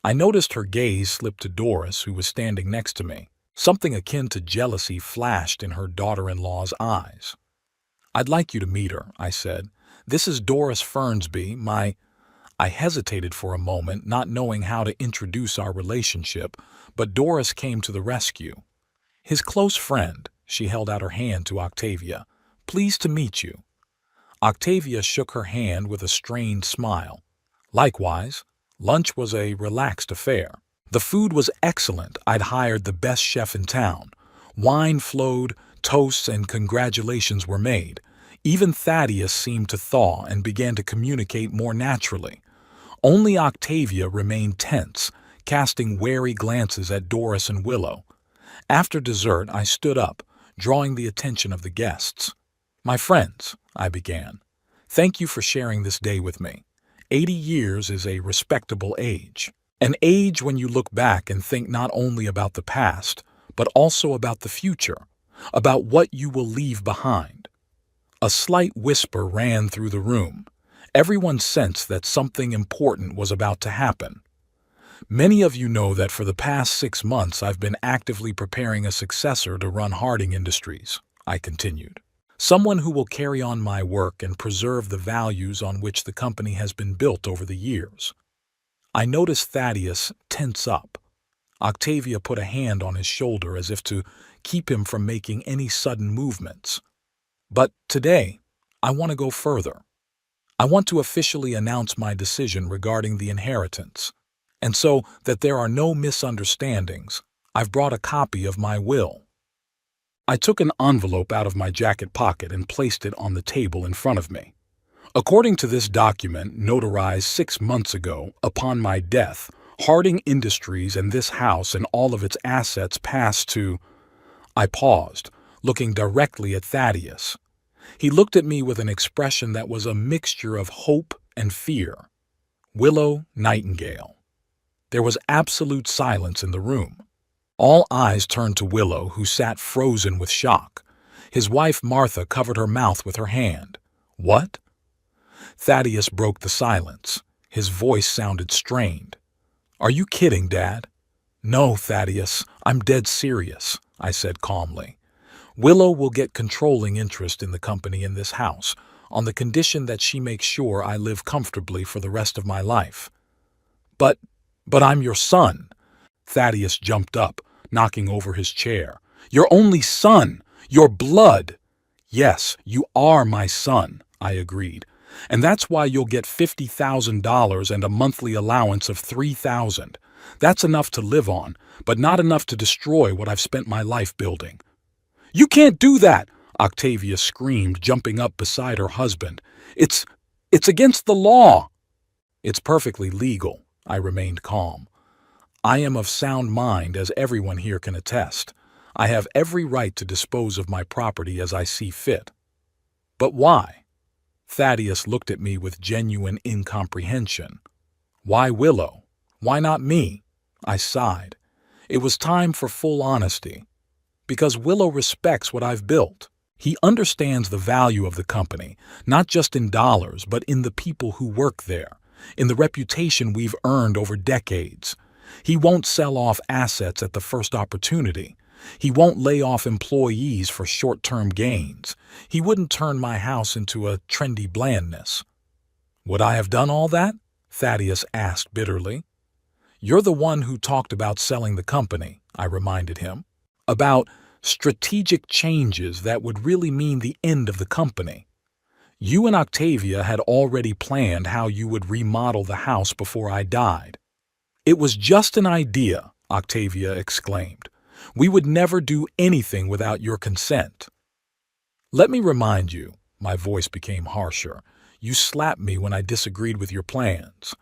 I noticed her gaze slip to Doris, who was standing next to me. Something akin to jealousy flashed in her daughter-in-law's eyes. "I'd like you to meet her," I said. "This is Doris Fernsby, my—" I hesitated for a moment, not knowing how to introduce our relationship, but Doris came to the rescue. "His close friend," she held out her hand to Octavia. "Pleased to meet you." Octavia shook her hand with a strained smile. Likewise, lunch was a relaxed affair. The food was excellent. I'd hired the best chef in town. Wine flowed, toasts and congratulations were made. Even Thaddeus seemed to thaw and began to communicate more naturally. Only Octavia remained tense, casting wary glances at Doris and Willow. After dessert, I stood up, drawing the attention of the guests. "My friends," I began, "thank you for sharing this day with me. 80 years is a respectable age. An age when you look back and think not only about the past, but also about the future, about what you will leave behind." A slight whisper ran through the room. Everyone sensed that something important was about to happen. "Many of you know that for the past 6 months I've been actively preparing a successor to run Harding Industries," I continued. Someone who will carry on my work and preserve the values on which the company has been built over the years. I noticed Thaddeus tense up. Octavia put a hand on his shoulder as if to keep him from making any sudden movements. But today, I want to go further. I want to officially announce my decision regarding the inheritance. And so that there are no misunderstandings, I've brought a copy of my will. I took an envelope out of my jacket pocket and placed it on the table in front of me. According to this document, notarized 6 months ago, upon my death, Harding Industries and this house and all of its assets passed to... I paused, looking directly at Thaddeus. He looked at me with an expression that was a mixture of hope and fear. Willow Nightingale. There was absolute silence in the room. All eyes turned to Willow, who sat frozen with shock. His wife Martha covered her mouth with her hand. What? Thaddeus broke the silence. His voice sounded strained. Are you kidding, Dad? No, Thaddeus, I'm dead serious, I said calmly. Willow will get controlling interest in the company in this house, on the condition that she makes sure I live comfortably for the rest of my life. But I'm your son. Thaddeus jumped up, knocking over his chair. Your only son! Your blood! Yes, you are my son, I agreed. And that's why you'll get $50,000 and a monthly allowance of $3,000. That's enough to live on, but not enough to destroy what I've spent my life building. You can't do that, Octavia screamed, jumping up beside her husband. It's against the law. It's perfectly legal, I remained calm. I am of sound mind, as everyone here can attest. I have every right to dispose of my property as I see fit. But why? Thaddeus looked at me with genuine incomprehension. Why Willow? Why not me? I sighed. It was time for full honesty. Because Willow respects what I've built. He understands the value of the company, not just in dollars, but in the people who work there, in the reputation we've earned over decades. He won't sell off assets at the first opportunity. He won't lay off employees for short-term gains. He wouldn't turn my house into a trendy blandness. Would I have done all that? Thaddeus asked bitterly. You're the one who talked about selling the company, I reminded him. About strategic changes that would really mean the end of the company. You and Octavia had already planned how you would remodel the house before I died. It was just an idea, Octavia exclaimed. We would never do anything without your consent. Let me remind you, my voice became harsher, you slapped me when I disagreed with your plans.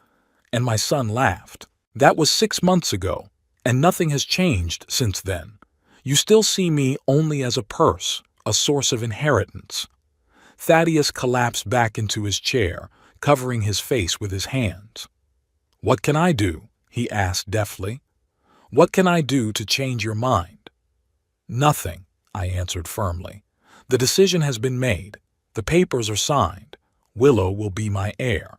And my son laughed. That was 6 months ago, and nothing has changed since then. You still see me only as a purse, a source of inheritance. Thaddeus collapsed back into his chair, covering his face with his hands. What can I do? He asked deftly. What can I do to change your mind? Nothing, I answered firmly. The decision has been made. The papers are signed. Willow will be my heir.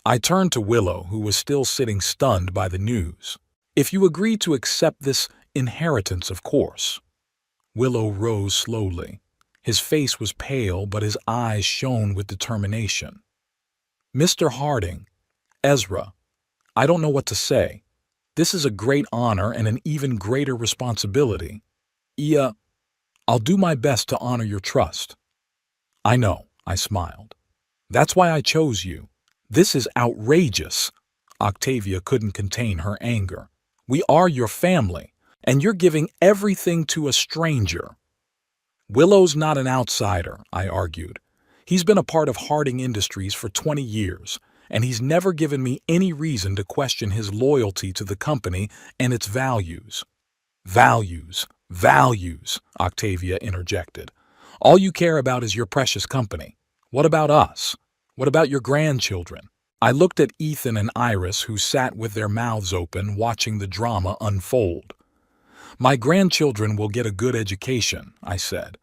I turned to Willow, who was still sitting stunned by the news. If you agree to accept this inheritance, of course. Willow rose slowly. His face was pale, but his eyes shone with determination. Mr. Harding, Ezra, I don't know what to say. This is a great honor and an even greater responsibility. I'll do my best to honor your trust. I know, I smiled. That's why I chose you. This is outrageous. Octavia couldn't contain her anger. We are your family, and you're giving everything to a stranger. Willow's not an outsider, I argued. He's been a part of Harding Industries for 20 years, and he's never given me any reason to question his loyalty to the company and its values. Values, Octavia interjected. All you care about is your precious company. What about us? What about your grandchildren? I looked at Ethan and Iris, who sat with their mouths open, watching the drama unfold. My grandchildren will get a good education, I said.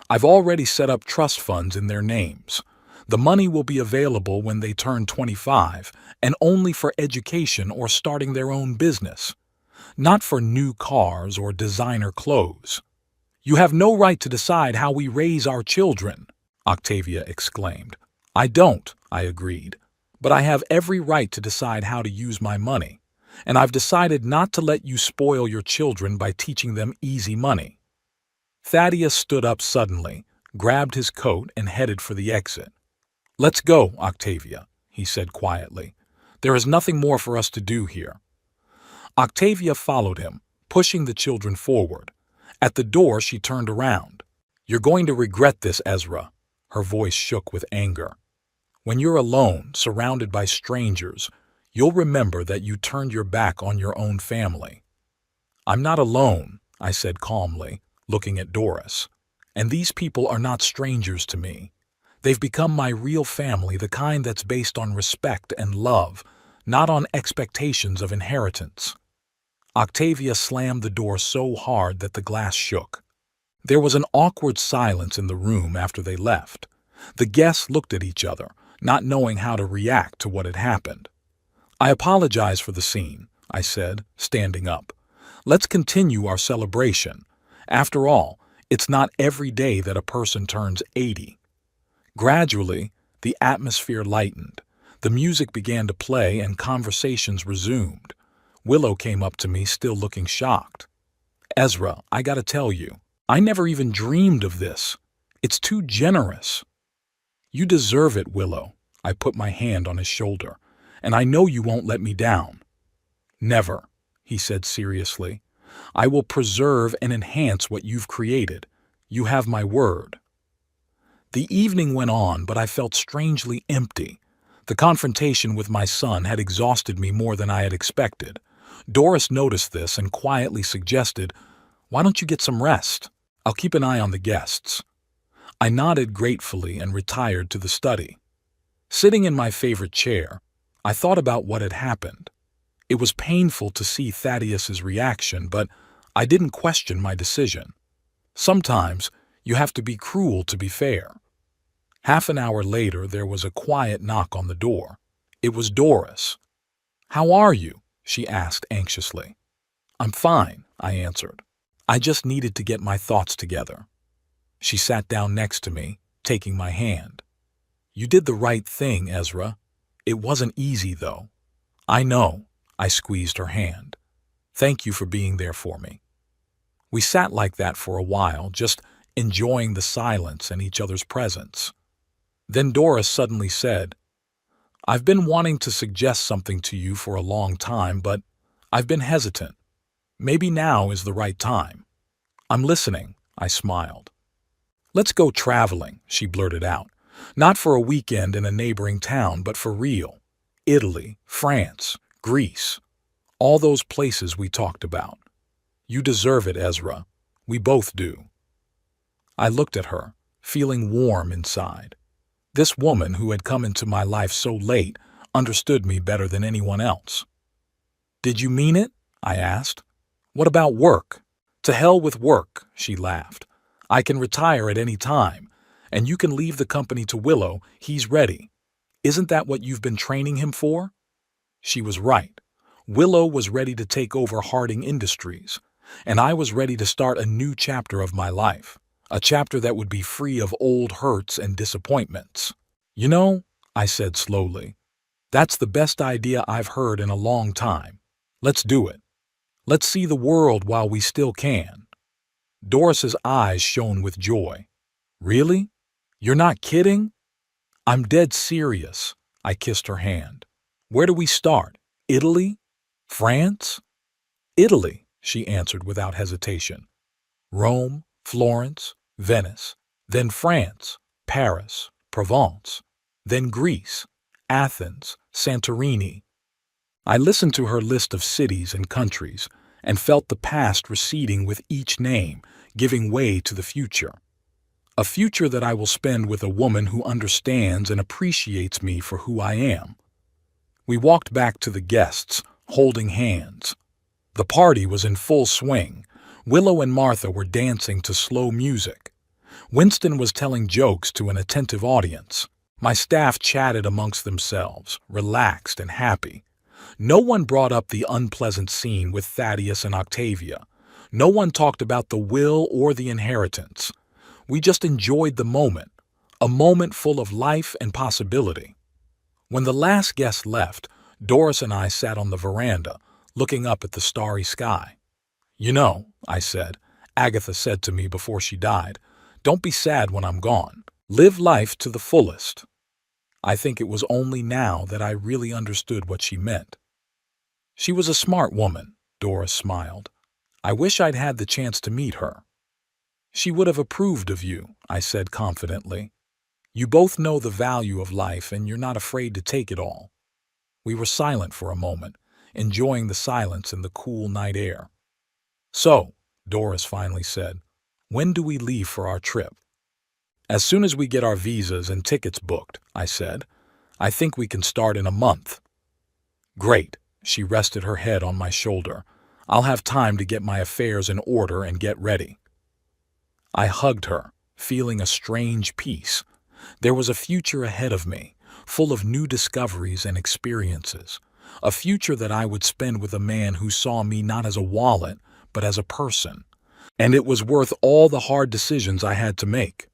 I've already set up trust funds in their names. The money will be available when they turn 25, and only for education or starting their own business. Not for new cars or designer clothes. You have no right to decide how we raise our children, Octavia exclaimed. I don't, I agreed. But I have every right to decide how to use my money. And I've decided not to let you spoil your children by teaching them easy money. Thaddeus stood up suddenly, grabbed his coat, and headed for the exit. Let's go, Octavia, he said quietly. There is nothing more for us to do here. Octavia followed him, pushing the children forward. At the door, she turned around. You're going to regret this, Ezra. Her voice shook with anger. When you're alone, surrounded by strangers, you'll remember that you turned your back on your own family. I'm not alone, I said calmly, looking at Doris. And these people are not strangers to me. They've become my real family, the kind that's based on respect and love, not on expectations of inheritance. Octavia slammed the door so hard that the glass shook. There was an awkward silence in the room after they left. The guests looked at each other, not knowing how to react to what had happened. I apologize for the scene, I said, standing up. Let's continue our celebration. After all, it's not every day that a person turns 80. Gradually, the atmosphere lightened. The music began to play and conversations resumed. Willow came up to me, still looking shocked. Ezra, I gotta tell you, I never even dreamed of this. It's too generous. You deserve it, Willow. I put my hand on his shoulder. And I know you won't let me down. Never, he said seriously. I will preserve and enhance what you've created. You have my word. The evening went on, but I felt strangely empty. The confrontation with my son had exhausted me more than I had expected. Doris noticed this and quietly suggested, "Why don't you get some rest? I'll keep an eye on the guests." I nodded gratefully and retired to the study. Sitting in my favorite chair, I thought about what had happened. It was painful to see Thaddeus's reaction, but I didn't question my decision. Sometimes you have to be cruel to be fair. Half an hour later, there was a quiet knock on the door. It was Doris. "How are you?" she asked anxiously. "I'm fine," I answered. "I just needed to get my thoughts together." She sat down next to me, taking my hand. "You did the right thing, Ezra. It wasn't easy, though." "I know." I squeezed her hand. "Thank you for being there for me." We sat like that for a while, just enjoying the silence and each other's presence. Then Doris suddenly said, "I've been wanting to suggest something to you for a long time, but I've been hesitant. Maybe now is the right time." "I'm listening," I smiled. "Let's go traveling," she blurted out. "Not for a weekend in a neighboring town, but for real. Italy, France, Greece, all those places we talked about. You deserve it, Ezra. We both do." I looked at her, feeling warm inside. This woman who had come into my life so late understood me better than anyone else. "Did you mean it?" I asked. "What about work?" "To hell with work," she laughed. "I can retire at any time, and you can leave the company to Willow. He's ready. Isn't that what you've been training him for?" She was right. Willow was ready to take over Harding Industries, and I was ready to start a new chapter of my life, a chapter that would be free of old hurts and disappointments. "You know," I said slowly, "that's the best idea I've heard in a long time. Let's do it. Let's see the world while we still can." Doris's eyes shone with joy. "Really? You're not kidding?" "I'm dead serious." I kissed her hand. "Where do we start? Italy? France?" "Italy," she answered without hesitation. "Rome, Florence, Venice, then France, Paris, Provence, then Greece, Athens, Santorini." I listened to her list of cities and countries and felt the past receding with each name, giving way to the future. A future that I will spend with a woman who understands and appreciates me for who I am. We walked back to the guests, holding hands. The party was in full swing. Willow and Martha were dancing to slow music. Winston was telling jokes to an attentive audience. My staff chatted amongst themselves, relaxed and happy. No one brought up the unpleasant scene with Thaddeus and Octavia. No one talked about the will or the inheritance. We just enjoyed the moment, a moment full of life and possibility. When the last guest left, Doris and I sat on the veranda, looking up at the starry sky. "You know," I said, "Agatha said to me before she died, 'Don't be sad when I'm gone. Live life to the fullest.' I think it was only now that I really understood what she meant." "She was a smart woman," Doris smiled. "I wish I'd had the chance to meet her." "She would have approved of you," I said confidently. "You both know the value of life and you're not afraid to take it all." We were silent for a moment, enjoying the silence and the cool night air. "So," Doris finally said, "when do we leave for our trip?" "As soon as we get our visas and tickets booked," I said. "I think we can start in a month." "Great." She rested her head on my shoulder. "I'll have time to get my affairs in order and get ready." I hugged her, feeling a strange peace. There was a future ahead of me, full of new discoveries and experiences. A future that I would spend with a man who saw me not as a wallet, but as a person. And it was worth all the hard decisions I had to make.